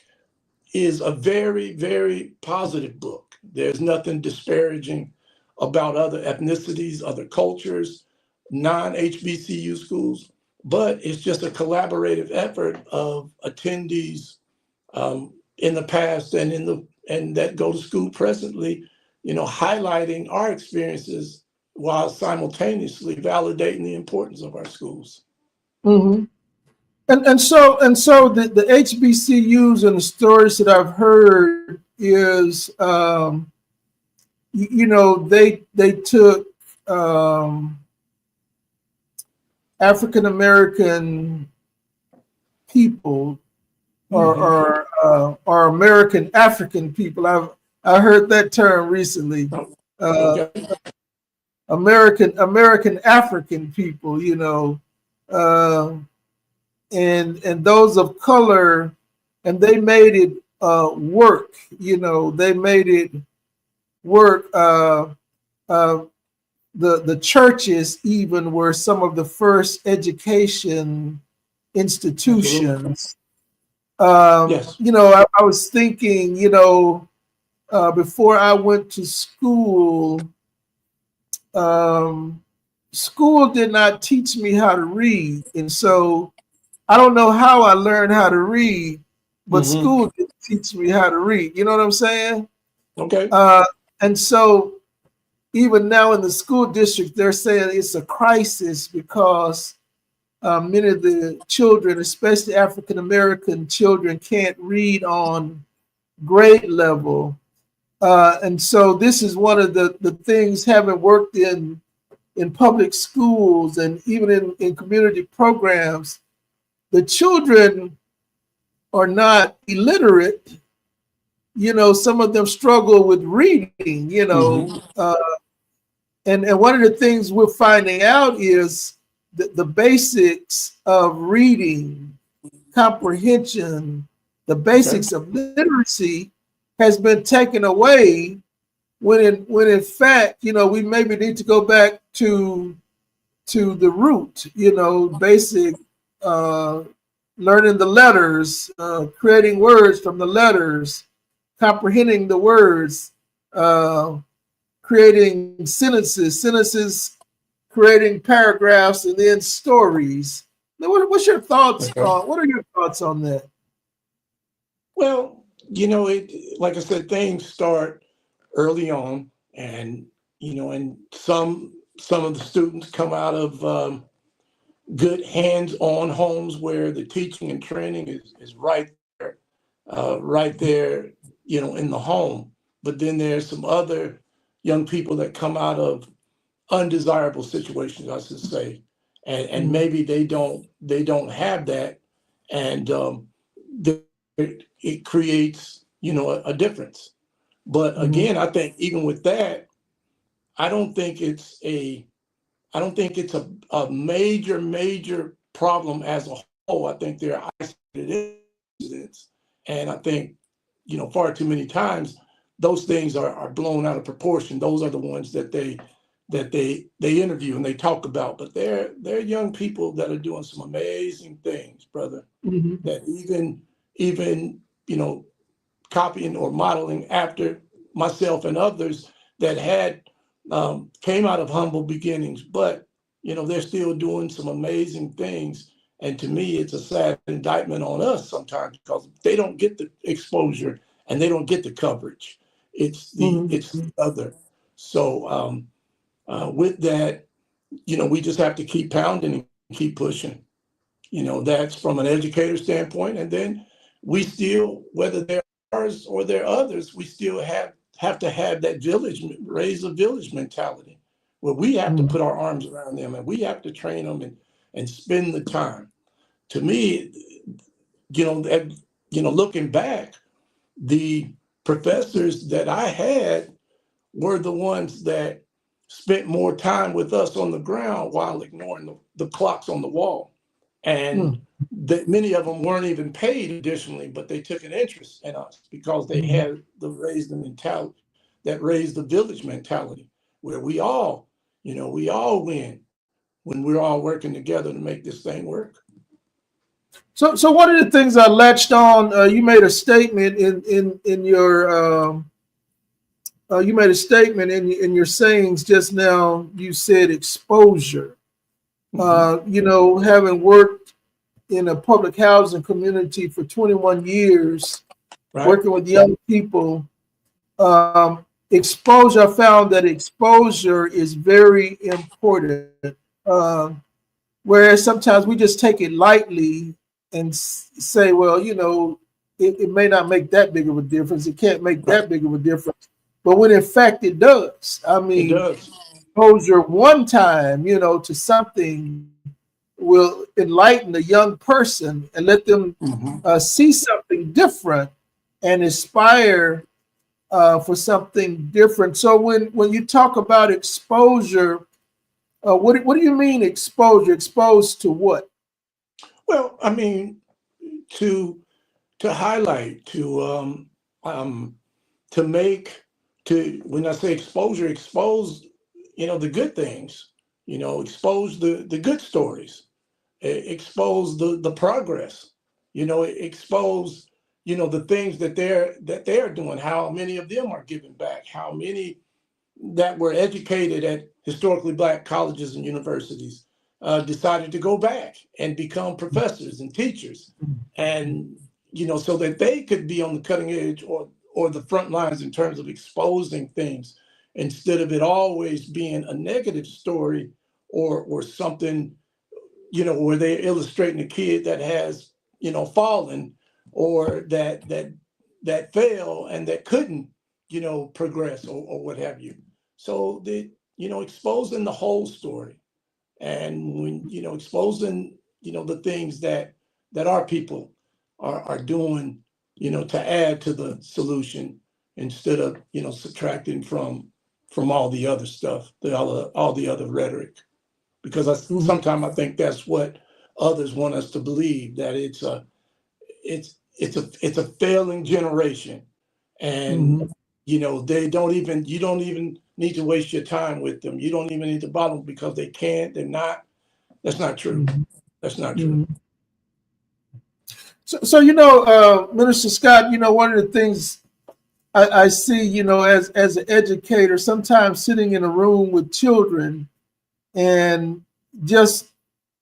is a very, very positive book. There's nothing disparaging about other ethnicities, other cultures, non-HBCU schools, but it's just a collaborative effort of attendees in the past and that go to school presently, highlighting our experiences while simultaneously validating the importance of our schools. Mm-hmm. And so the HBCUs and the stories that I've heard is, they took African American people or American African people. I heard that term recently. Uh, Okay. American African people, uh, and those of color, and they made it work. They made it work. The churches even were some of the first education Absolutely. institutions. Yes. I was thinking, before I went to school, school did not teach me how to read. And so I don't know how I learned how to read, but Mm-hmm. school didn't teach me how to read. You know what I'm saying? Okay. And so even now in the school district, they're saying it's a crisis because many of the children, especially African American children, can't read on grade level. And so this is one of the things, having worked in public schools and even in community programs, the children are not illiterate. Some of them struggle with reading, Mm-hmm. and one of the things we're finding out is the basics of reading, comprehension, the Okay. basics of literacy has been taken away when in fact, we maybe need to go back to the root, basic uh, learning the letters, creating words from the letters, comprehending the words, uh, creating sentences, creating paragraphs, and then stories. Now, what's your thoughts Okay. on? What are your thoughts on that? Well, like I said, things start early on, and some of the students come out of good hands-on homes where the teaching and training is right there, in the home. But then there's some other young people that come out of undesirable situations, I should say, and Mm-hmm. maybe they don't have that, and it creates a difference. But Mm-hmm. again, I think even with that, I don't think it's a I don't think it's a major problem as a whole. I think there are isolated incidents, and I think far too many times those things are blown out of proportion. Those are the ones that they interview and they talk about. But they're young people that are doing some amazing things, brother. Mm-hmm. That even copying or modeling after myself and others that had came out of humble beginnings, but they're still doing some amazing things. And to me, it's a sad indictment on us sometimes because they don't get the exposure and they don't get the coverage. It's Mm-hmm. the other. So with that, we just have to keep pounding and keep pushing. That's from an educator standpoint. And then we still, whether they're ours or they're others, we still have to have that raise a village mentality where we have to Mm-hmm. put our arms around them and we have to train them and spend the time. To me, that, looking back, the professors that I had were the ones that spent more time with us on the ground while ignoring the clocks on the wall. And that many of them weren't even paid additionally, but they took an interest in us because they Mm-hmm. had raised the mentality that raised the village mentality where we all win when we're all working together to make this thing work. So one of the things I latched on, you made a statement in your you made a statement in your sayings just now. You said exposure. You know, having worked in a public housing community for 21 years, Right. working with young people, exposure, I found that exposure is very important. Whereas sometimes we just take it lightly and say, well, you know, it may not make that big of a difference. It can't make Right. that big of a difference. But when in fact it does. I It mean, does. exposure one time, you know, to something will enlighten a young person and let them Hmm. see something different and aspire for something different. So when you talk about exposure, what do you mean exposure? Exposed to what? Well, I mean, to to highlight, um, to make, to when I say exposure, expose, the good things, expose the good stories, expose the progress, expose, the things that they're doing, how many of them are giving back, how many that were educated at historically black colleges and universities decided to go back and become professors and teachers, and so that they could be on the cutting edge or the front lines in terms of exposing things instead of it always being a negative story or something, where they're illustrating a kid that has fallen or that fell and that couldn't progress or what have you. So the exposing the whole story, and when exposing the things that our people are doing, to add to the solution instead of subtracting from all the other stuff, all the other rhetoric, because Mhm, sometimes I think that's what others want us to believe, that it's a failing generation, and mhm, they don't even you don't even need to waste your time with them. You don't even need to bother them because they can't. They're not. That's not true. mhm, That's not true. mhm. So you know, Minister Scott, you know, one of the things I see, you know, as an educator, sometimes sitting in a room with children and just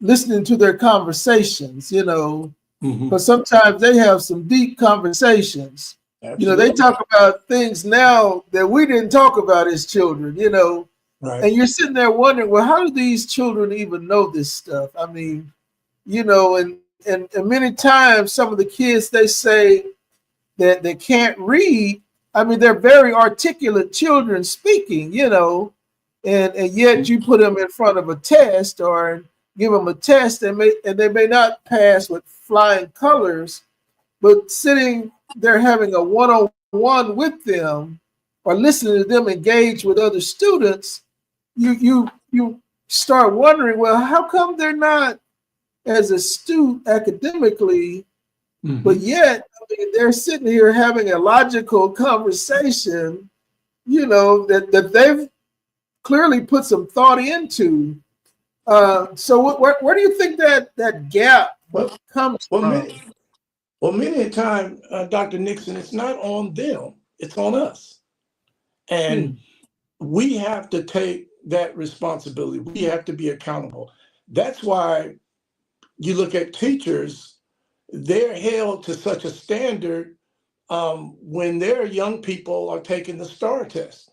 listening to their conversations, you know, Hmm. because sometimes they have some deep conversations. You know, they Absolutely. talk about things now that we didn't talk about as children, you know, Right. and you're sitting there wondering, well, how do these children even know this stuff? I mean, you know, and many times some of the kids, they say that they can't read. I mean, they're very articulate children speaking, you know, and yet you put them in front of a test or give them a test and they may not pass with flying colors, but sitting there having a one-on-one with them or listening to them engage with other students, you start wondering, well, how come they're not as astute academically, but Hmm. yet I mean, they're sitting here having a logical conversation, you know, that they've clearly put some thought into. So where do you think that gap Well, comes well, from? many a time, Dr. Nixon, it's not on them. It's on us, and Hmm. we have to take that responsibility. We have to be accountable. That's why you look at teachers, they're held to such a standard when their young people are taking the STAR test.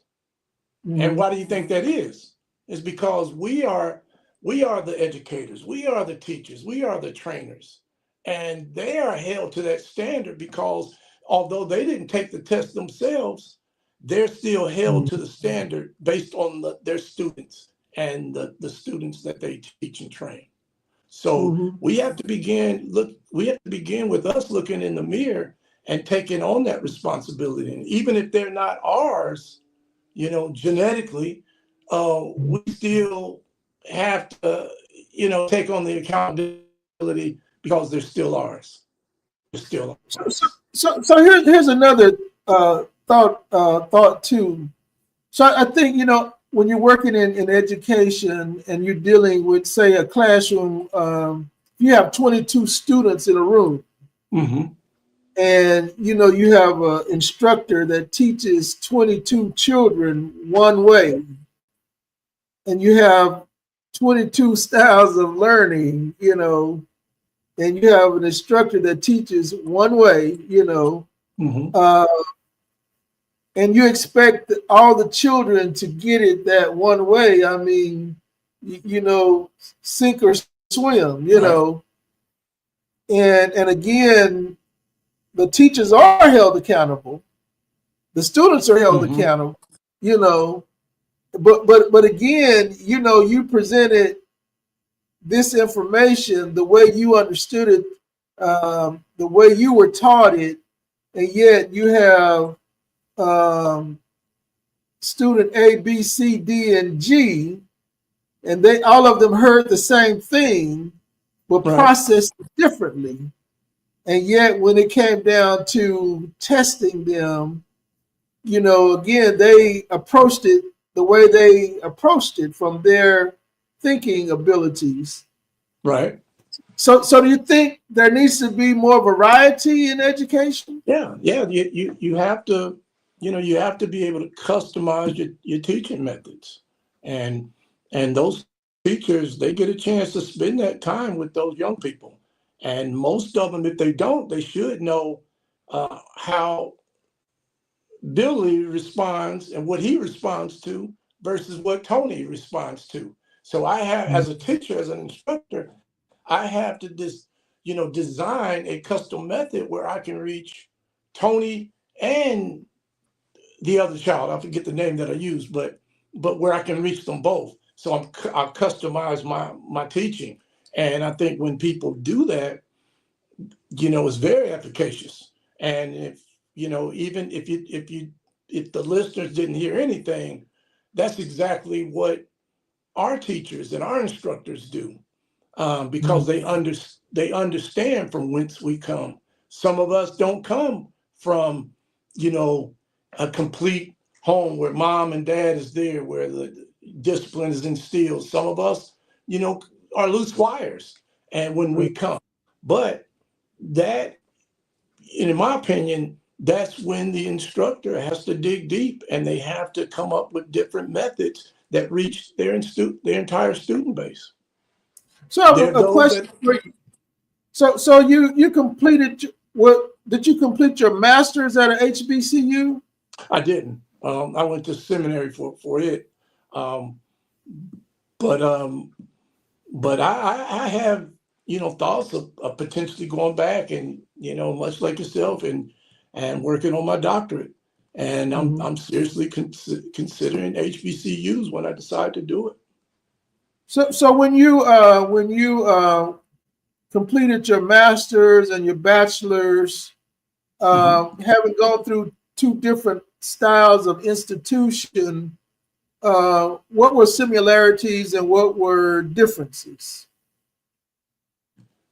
And Hmm. why do you think that is? It's because we are the educators, we are the teachers, we are the trainers. And they are held to that standard because although they didn't take the test themselves, they're still held to the standard based on their students and the students that they teach and train. So Hmm. we have to begin with us looking in the mirror and taking on that responsibility. And even if they're not ours, genetically, we still have to, take on the accountability because they're still ours. They're still So, so, ours. so here's another thought too. So I think, you know, when you're working in education and you're dealing with, say, a classroom, you have 22 students in a room, Hmm. and you have an instructor that teaches 22 children one way, and you have 22 styles of learning, and you have an instructor that teaches one way, Mm-hmm. And you expect all the children to get it that one way. I mean, sink or swim, Right. and again, the teachers are held accountable, the students are held Mm-hmm. accountable, you know, but again, you presented this information the way you understood it, the way you were taught it, and yet you have um, student A, B, C, D, and G, and they all of them heard the same thing, but Right. processed it differently. And yet, when it came down to testing them, again, they approached it the way they approached it from their thinking abilities. Right. So do you think there needs to be more variety in education? Yeah. Yeah. You have to, you have to be able to customize your teaching methods. And those teachers, they get a chance to spend that time with those young people. And most of them, if they don't, they should know how Billy responds and what he responds to versus what Tony responds to. So I have, as a teacher, as an instructor, I have to design a custom method where I can reach Tony and the other child. I forget the name that I use, but where I can reach them both. So I customize my teaching, and I think when people do that, it's very efficacious. And if even if the listeners didn't hear anything, that's exactly what our teachers and our instructors do, because they understand from whence we come. Some of us don't come from a complete home where mom and dad is there, where the discipline is instilled. Some of us, are loose wires, and when we come, but that, in my opinion, that's when the instructor has to dig deep, and they have to come up with different methods that reach their entire student base. So I have There are a those question that for you. So you completed what? Did you complete your master's at a HBCU? I didn't. I went to seminary for it, um, but I have thoughts of potentially going back and much like yourself and working on my doctorate, and Mhm. I'm seriously considering HBCUs when I decide to do it. So when you completed your master's and your bachelor's, Mhm. having gone through two different styles of institution, what were similarities and what were differences?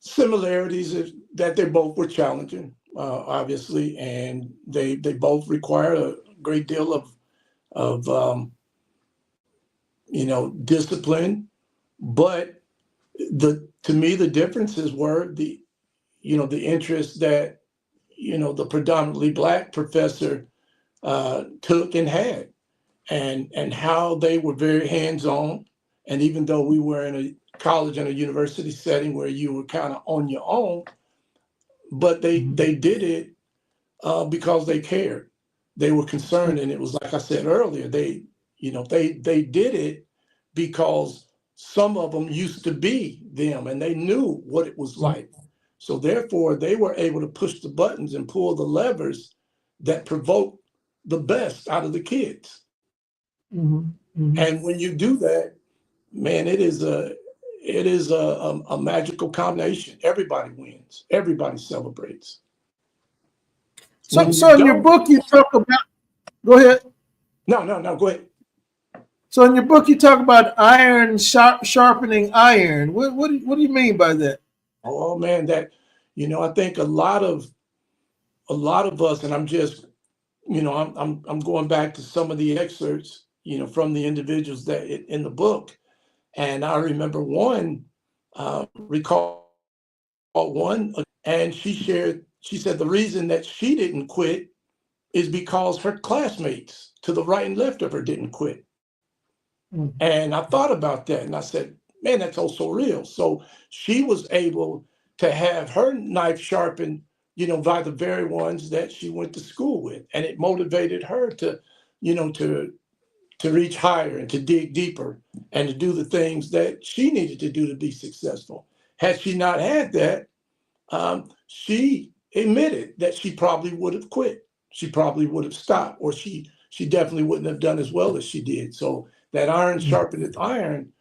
Similarities is that they both were challenging, obviously, and they both require a great deal of discipline. But to me the differences were the interest that the predominantly Black professor took and had, and how they were very hands-on. And even though we were in a college and a university setting where you were kind of on your own, but they did it because they cared. They were concerned, and it was like I said earlier. They did it because some of them used to be them, and they knew what it was like. So therefore, they were able to push the buttons and pull the levers that provoke the best out of the kids. Mhm, And mhm. when you do that, man, it is a magical combination. Everybody wins. Everybody celebrates. So, When you so in your don't, book you talk about. Go ahead. no, go ahead. So in your book you talk about iron sharpening iron. What do you mean by that? Oh man, that I think a lot of us, and I'm just I'm going back to some of the excerpts from the individuals that in the book, and I remember one recall one, and she shared she said the reason that she didn't quit is because her classmates to the right and left of her didn't quit. Mhm. And I thought about that and I said, man, that's also real. So she was able to have her knife sharpened, by the very ones that she went to school with. And it motivated her to, to reach higher and to dig deeper and to do the things that she needed to do to be successful. Had she not had that, she admitted that she probably would have quit. She probably would have stopped, or she definitely wouldn't have done as well as she did. So that iron sharpeneth iron.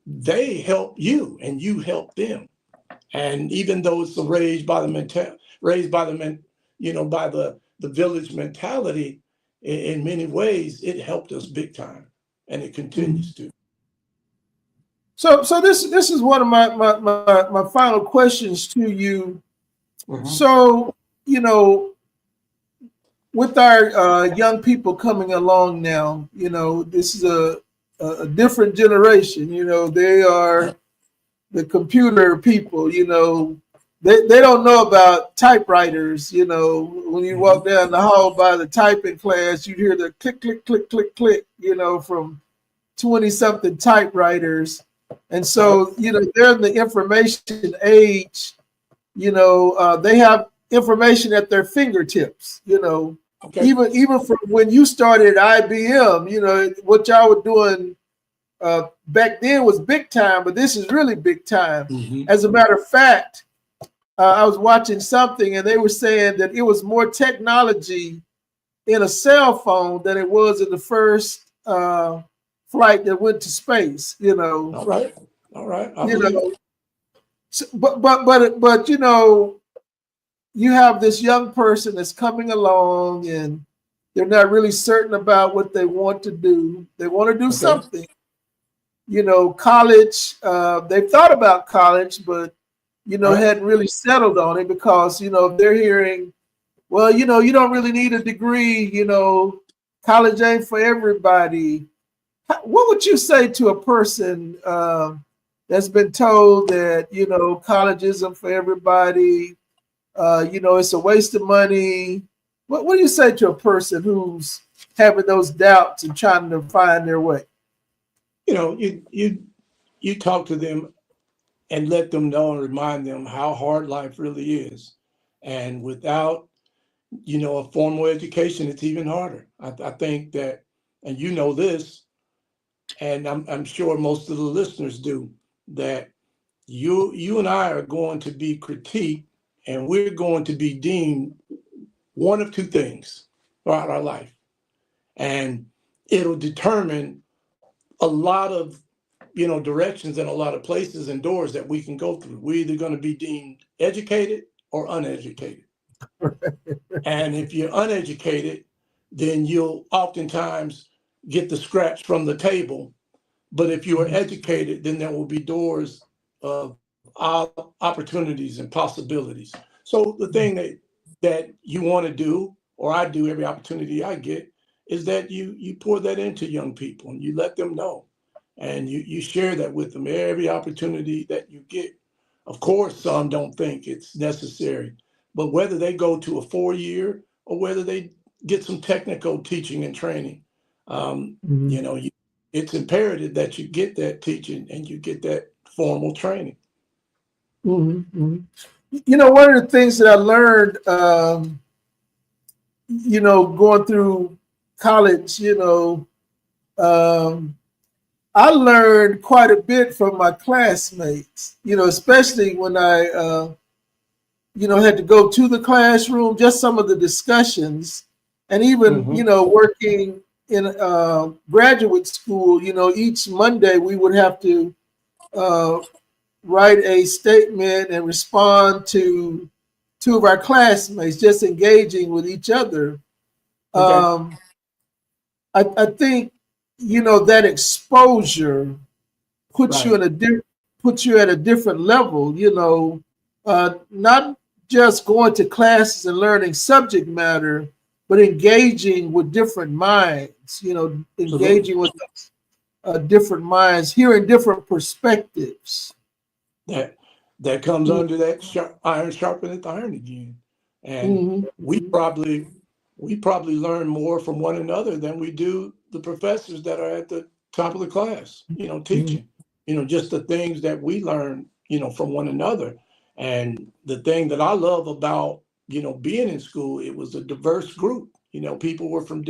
They help you, and you help them. And even though it's raised by the men, by the village mentality, in many ways, it helped us big time, and it Mhm. continues to. So this is one of my final questions to you. Mhm. So, with our young people coming along now, this is a different generation. They are the computer people. They don't know about typewriters. When you walk Mhm. down the hall by the typing class, you hear the click, click, click, click, click, from 20 something typewriters. And Right. so, they're in the information age. They have information at their fingertips. Okay. Even from when you started at IBM, what y'all were doing back then was big time, but this is really big time. Mhm. As a matter of fact, I was watching something and they were saying that it was more technology in a cell phone than it was in the first flight that went to space. All right. All right. I You believe it. know. But you have this young person that's coming along and they're not really certain about what they want to do. They want to do Okay. something. College, they've thought about college, but, Right. hadn't really settled on it because, if they're hearing, well, you don't really need a degree, college ain't for everybody. What would you say to a person that's been told that, college isn't for everybody? It's a waste of money. What do you say to a person who's having those doubts and trying to find their way? You talk to them and let them know and remind them how hard life really is. And without, a formal education, it's even harder. I think that, and you know this, and I'm sure most of the listeners do, that you and I are going to be critiqued and we're going to be deemed one of two things throughout our life. And it'll determine a lot of directions and a lot of places and doors that we can go through. We're either going to be deemed educated or uneducated. And if you're uneducated, then you'll oftentimes get the scraps from the table. But if you are educated, then there will be doors of opportunities and possibilities. So the thing that you want to do, or I do every opportunity I get, is that you pour that into young people and you let them know, and you share that with them every opportunity that you get. Of course, some don't think it's necessary, but whether they go to a 4 year or whether they get some technical teaching and training, Mhm. it's imperative that you get that teaching and you get that formal training. Mhm, mhm. One of the things that I learned, going through college, um, I learned quite a bit from my classmates, especially when I, had to go to the classroom, just some of the discussions, and even, Hmm. working in graduate school, each Monday we would have to uh, write a statement and respond to two of our classmates, just engaging with each other. Okay. Um, I think that exposure puts you Right. in puts you at a different level. Not just going to classes and learning subject matter, but engaging with different minds. Absolutely. Engaging with different minds, hearing different perspectives. That that comes under that iron sharpeneth iron again. And Mhm. we probably learn more from one another than we do the professors that are at the top of the class, Mhm. teaching, just the things that we learn, from one another. And the thing that I love about, being in school, it was a diverse group. People were from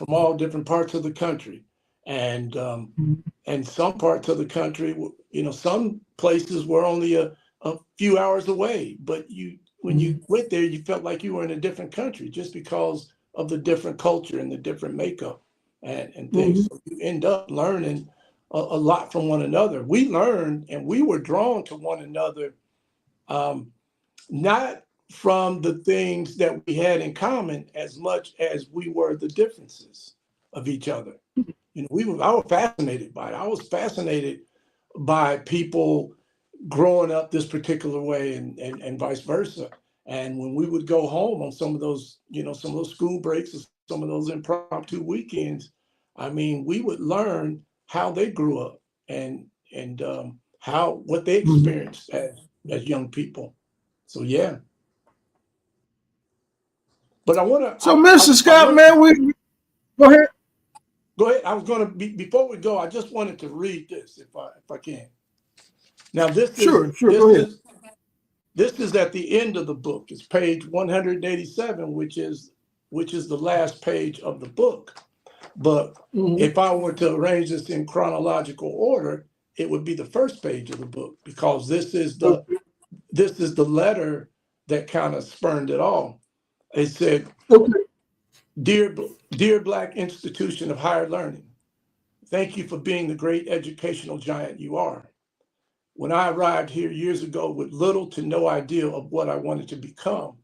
all different parts of the country. And some parts of the country, some places were only a few hours away, but when you went there, you felt like you were in a different country just because of the different culture and the different makeup and things. Mhm. So you end up learning a lot from one another. We learned and we were drawn to one another, um, not from the things that we had in common as much as we were the differences of each other. I was fascinated by it. I was fascinated by people growing up this particular way and vice versa. And when we would go home on some of those school breaks or some of those impromptu weekends, I mean, we would learn how they grew up and how what they Mhm. experienced as young people. So yeah, but So, Mr. I Scott, wanted to man, we go ahead. go ahead. I was going to be before we go. I just wanted to read this if I can. Now Sure, sure. Go ahead. this is at the end of the book. It's page 187, which is the last page of the book. But Mhm. if I were to arrange this in chronological order, it would be the first page of the book because Okay. this is the letter that kind of spurned it all. It said, Okay. Dear Black Institution of Higher Learning, thank you for being the great educational giant you are. When I arrived here years ago with little to no idea of what I wanted to become,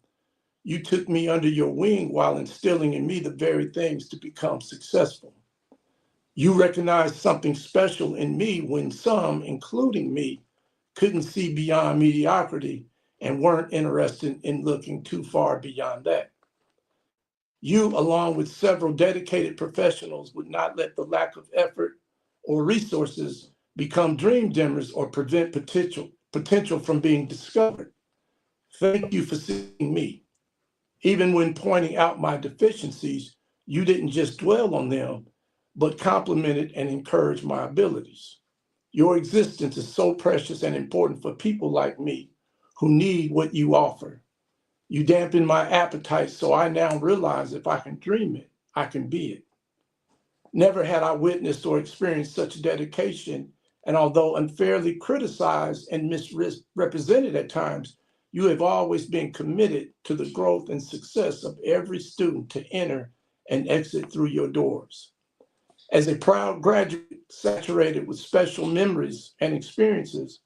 you took me under your wing while instilling in me the very things to become successful. You recognized something special in me when some, including me, couldn't see beyond mediocrity and weren't interested in looking too far beyond that. You, along with several dedicated professionals, would not let the lack of effort or resources become dream dimmers or prevent potential from being discovered. Thank you for seeing me. Even when pointing out my deficiencies, you didn't just dwell on them, but complimented and encouraged my abilities. Your existence is so precious and important for people like me who need what you offer. You dampen my appetite, so I now realize if I can dream it, I can be it. Never had I witnessed or experienced such dedication, and although unfairly criticized and misrepresented at times, you have always been committed to the growth and success of every student to enter and exit through your doors. As a proud graduate saturated with special memories and experiences,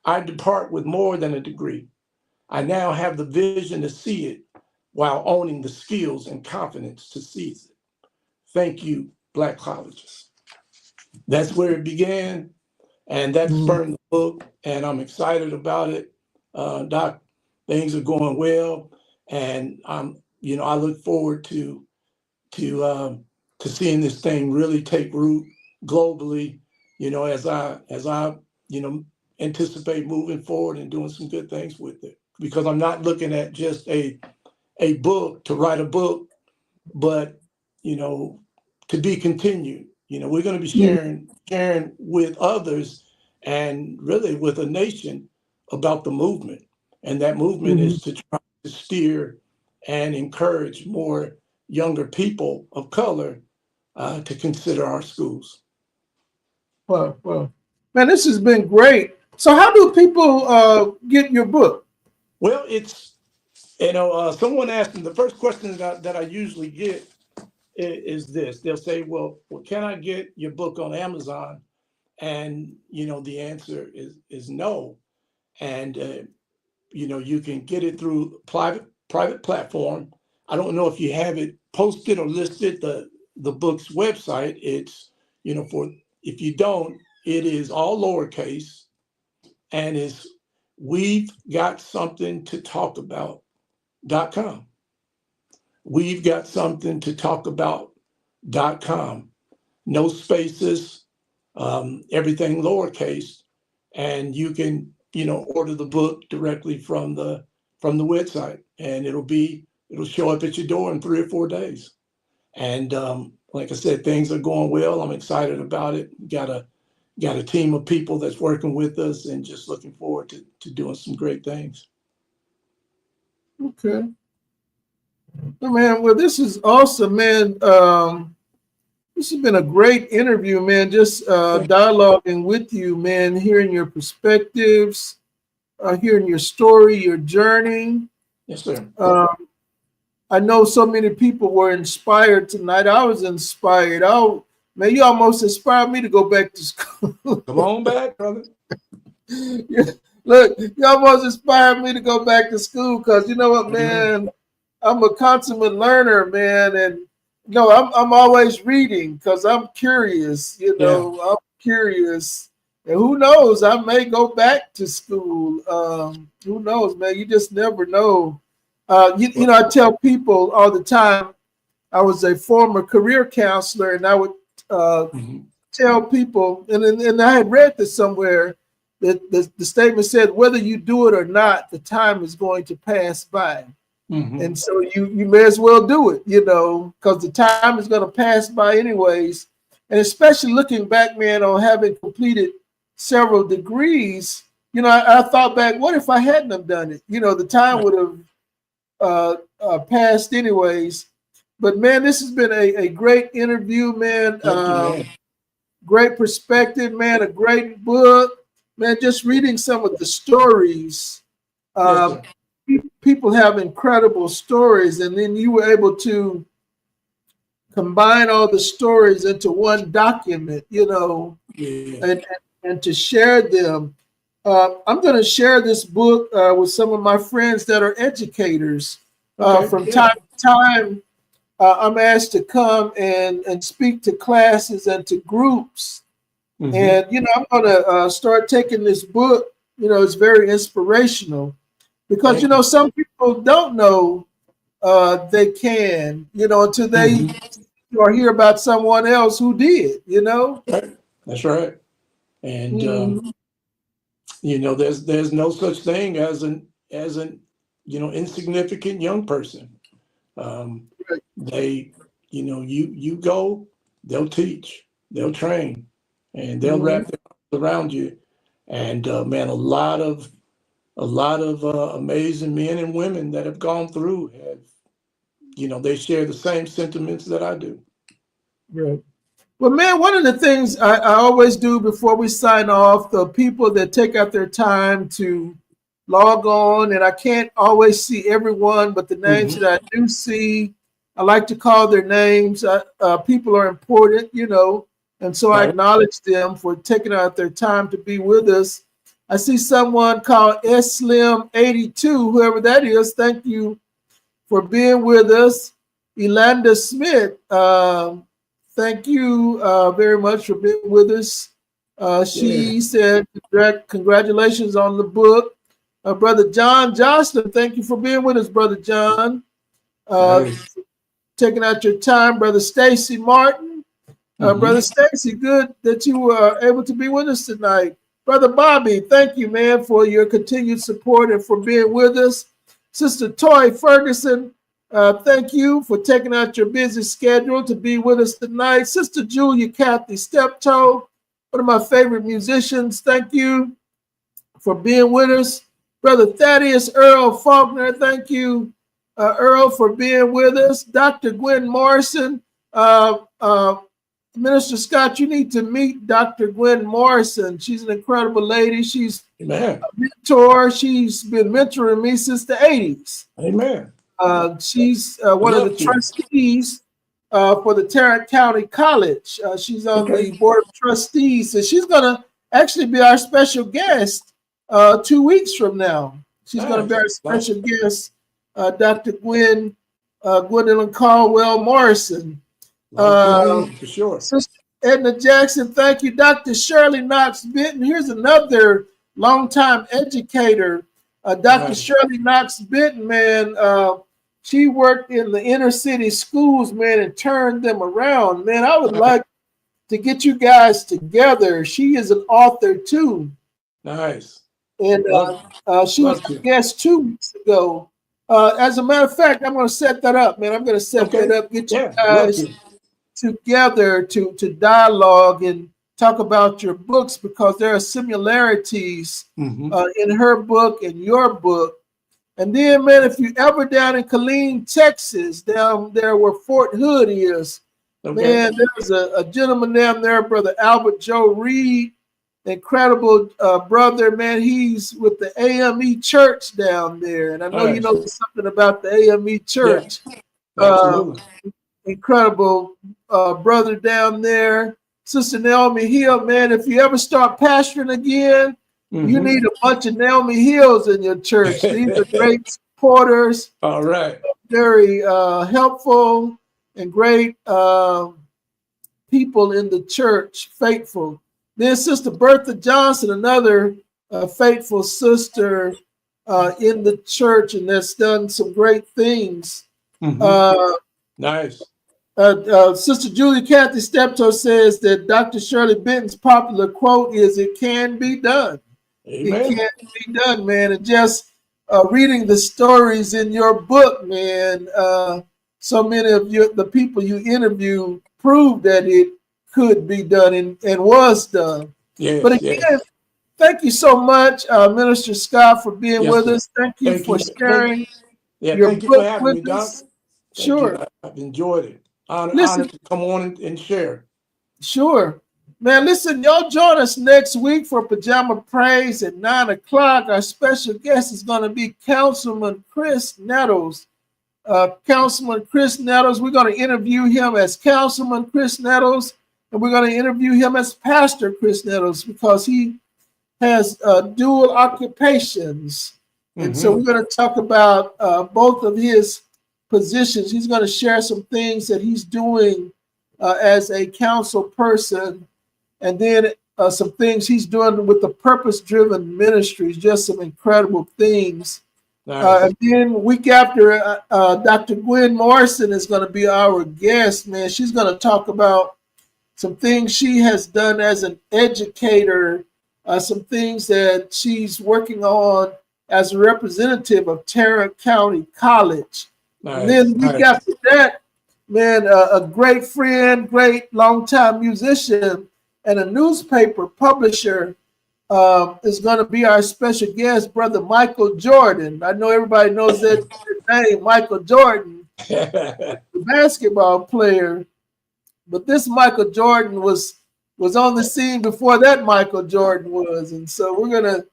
I depart with more than a degree. I now have the vision to see it while owning the skills and confidence to seize it. Thank you, Black colleges. That's where it began, and that Mhm. spurred the book, and I'm excited about it. Doc, things are going well, and I look forward to um, to seeing this thing really take root globally. As I you know anticipate moving forward and doing some good things with it, because I'm not looking at just a book to write a book, but you know, to be continued. We're going to be Mhm. sharing with others and really with a nation about the movement. And that movement Mhm. is to try to steer and encourage more younger people of color to consider our schools. Well, well, man, this has been great. So, how do people get your book? Well, it's someone asked me the first question that I usually get is this. They'll say, well, can I get your book on Amazon? And the answer is no. And you can get it through private platform. I don't know if you have it posted or listed the book's website. It's for if you don't, it is all lowercase and is we've got something to talk about.com. We've got something to talk about.com. No spaces, everything lowercase, and you can order the book directly from the from the website, and it'll show up at your door in 3 or 4 days. And like I said, things are going well. I'm excited about it. Got a team of people that's working with us, and just looking forward to doing some great things. Okay. Oh, man, well, this is awesome, man. This has been a great interview, man. Just dialoguing with you, man, hearing your perspectives, hearing your story, your journey. Yes, sir. I know so many people were inspired tonight. I was inspired. Oh, man, you almost inspired me to go back to school. Come on back, brother. Look, you almost inspired me to go back to school, because you know what, man, I'm a consummate learner, man, and I'm always reading because I'm curious. I'm curious, and who knows, I may go back to school. Who knows, man? You just never know. I tell people all the time. I was a former career counselor, and I would tell people, and I had read this somewhere, that the statement said, whether you do it or not, the time is going to pass by. And so you may as well do it, because the time is going to pass by anyways. And especially looking back, man, on having completed several degrees, I thought back, what if I hadn't have done it? The time would have passed anyways. But man, this has been a great interview, man. Great perspective, man. A great book, man. Just reading some of the stories. People have incredible stories, and then you were able to combine all the stories into one document, and to share them. I'm going to share this book with some of my friends that are educators. From time to time, I'm asked to come and speak to classes and to groups. And, I'm going to start taking this book. It's very inspirational, because, some people don't know they can, until they or hear about someone else who did, Right. That's right. And, there's no such thing as an insignificant young person. They, you go, they'll teach, they'll train, and they'll wrap their arms around you. And man, a lot of amazing men and women that have gone through have, they share the same sentiments that I do. Right. Well, man, one of the things I always do before we sign off, the people that take out their time to log on, and I can't always see everyone, but the names that I do see, I like to call their names. People are important, and so I acknowledge them for taking out their time to be with us. I see someone called SLim82, whoever that is. Thank you for being with us. Elanda Smith, thank you very much for being with us. She said, congratulations on the book. Brother John Jocelyn, thank you for being with us, Brother John. Taking out your time. Brother Stacy Martin. Brother Stacy, good that you were able to be with us tonight. Brother Bobby, thank you, man, for your continued support and for being with us. Sister Toy Ferguson, thank you for taking out your busy schedule to be with us tonight. Sister Julia Kathy Steptoe, one of my favorite musicians, thank you for being with us. Brother Thaddeus Earl Faulkner, thank you, Earl, for being with us. Dr. Gwen Morrison, Minister Scott, you need to meet Dr. Gwen Morrison. She's an incredible lady. She's a mentor. She's been mentoring me since the 80s. Amen. She's one of the trustees for the Tarrant County College. She's on the board of trustees, and she's going to actually be our special guest 2 weeks from now. She's going to be our special guest, Dr. Gwendolyn Caldwell Morrison. For sure. Sister Edna Jackson, thank you. Dr. Shirley Knox Benton. Here's another longtime educator, Dr. Shirley Knox Benton, man. She worked in the inner city schools, man, and turned them around. Man, I would like to get you guys together. She is an author too. Nice. and she was Love a to. guest 2 weeks ago. As a matter of fact, I'm going to set that up, man. I'm going to set that Okay. up, get you Yeah, love guys to. together to dialogue and talk about your books because there are similarities Hmm. in her book and your book. And then, man, if you ever down in Killeen, Texas, down there where Fort Hood is, Okay. man, there's a gentleman down there, Brother Albert Joe Reed, incredible brother, man. He's with the AME Church down there. And I know you Nice. know something about the AME Yeah, Church. Uh, absolutely. incredible brother down there. Sister Naomi Hill, man, if you ever start pastoring again, you Hmm. need a bunch of Naomi Hills in your church. These are great supporters, All right. very helpful, and great people in the church, faithful. Then Sister Bertha Johnson, another faithful sister in the church, and that's done some great things. Hmm. Uh, Nice. Sister Julie Cathy Steptoe says that Dr. Shirley Benton's popular quote is, "It can be done. It Amen. can be done, man." And just reading the stories in your book, man, so many of the people you interview prove that it could be done and was done. But Yes, yes, again, thank you so much, Minister Scott, for being yes, with sir. us. Thank you Thank for you. Thank, sharing yeah, your thank you for book having with me, Doc. us. Thank you. Sure. I've enjoyed it. Listen, Honored to come on and share. sure. Man, listen, y'all join us next week for Pajama Praise at 9 o'clock. Our special guest is going to be Councilman Chris Nettles. Councilman Chris Nettles, we're going to interview him as Councilman Chris Nettles, and we're going to interview him as Pastor Chris Nettles because he has dual occupations. And so Hmm. we're going to talk about both of his positions. He's going to share some things that he's doing as a council person, and then some things he's doing with the purpose-driven ministries, just some incredible things. Nice. And then week after, Dr. Gwen Morrison is going to be our guest, man. She's going to talk about some things she has done as an educator, some things that she's working on as a representative of Tarrant County College. And Nice. then week Nice. after that, man, a great friend, great longtime musician, and a newspaper publisher is going to be our special guest, Brother Michael Jordan. I know everybody knows that name, Michael Jordan, the basketball player. But this Michael Jordan was on the scene before that Michael Jordan was, and so we're gonna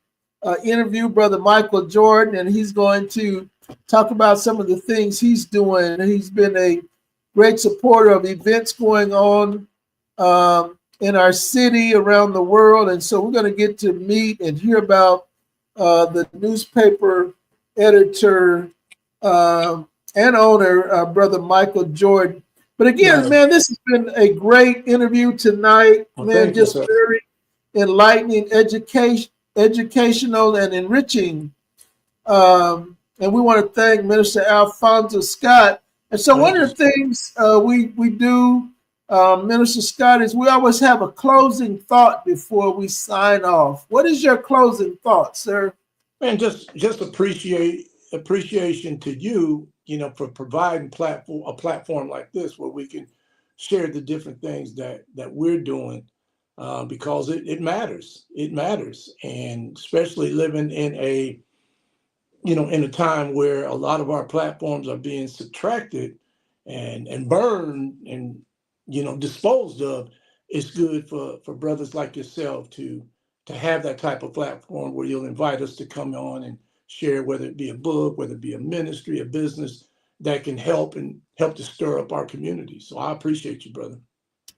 interview Brother Michael Jordan, and he's going to talk about some of the things he's doing. He's been a great supporter of events going on in our city, around the world, and so we're going to get to meet and hear about the newspaper editor and owner, Brother Michael Jordan. But again, Nice. man, this has been a great interview tonight, Well, man. thank you, Just sir. very enlightening, educational, and enriching. And we want to thank Minister Alfonso Scott. And so, Thank one you. of the things we do, Minister Scott, is we always have a closing thought before we sign off. What is your closing thought, sir? And just appreciation to you, for providing a platform like this where we can share the different things that we're doing, because it matters. It matters, and especially living in a time where a lot of our platforms are being subtracted and burned and disposed of. It's good for brothers like yourself to have that type of platform where you'll invite us to come on and share, whether it be a book, whether it be a ministry, a business that can help to stir up our community. So I appreciate you, brother.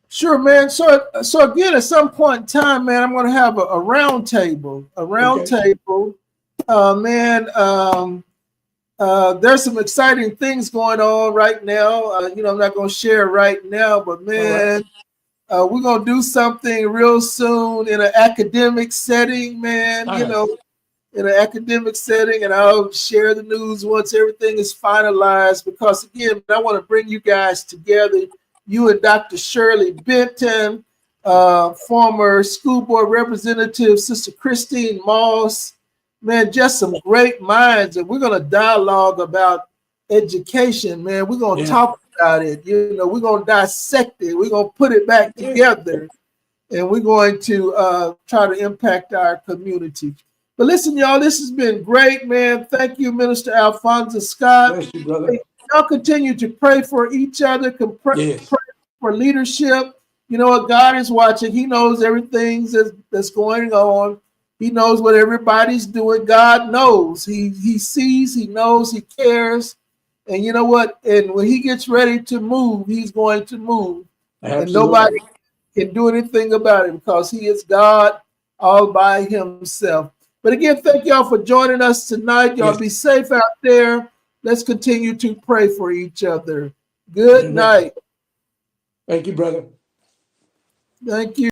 Sure, man. So again, at some point in time, man, I'm going to have a round table. A round Okay. table, man. There's some exciting things going on right now. I'm not going to share right now, but All right. man, we're going to do something real soon in an academic setting, man. Nice. In an academic setting, and I'll share the news once everything is finalized. Because again, I want to bring you guys together. You and Dr. Shirley Benton, former school board representative, Sister Christine Moss, Man, just some great minds, and we're going to dialogue about education, man. We're going to Yeah. talk about it. You know, we're going to dissect it. We're going to put it back Yeah. together, and we're going to try to impact our community. But listen, y'all, this has been great, man. Thank you, Minister Alfonso Scott. Bless you, brother. Hey, y'all continue to pray for each other, Yes. pray for leadership. You know what? God is watching. He knows everything that's going on. He knows what everybody's doing. God knows. He sees, he knows, he cares. And you know what? And when he gets ready to move, he's going to move. And Absolutely. nobody can do anything about it because he is God all by himself. But again, thank y'all for joining us tonight. Y'all Yes. be safe out there. Let's continue to pray for each other. Good Amen. night. Thank you, brother. Thank you.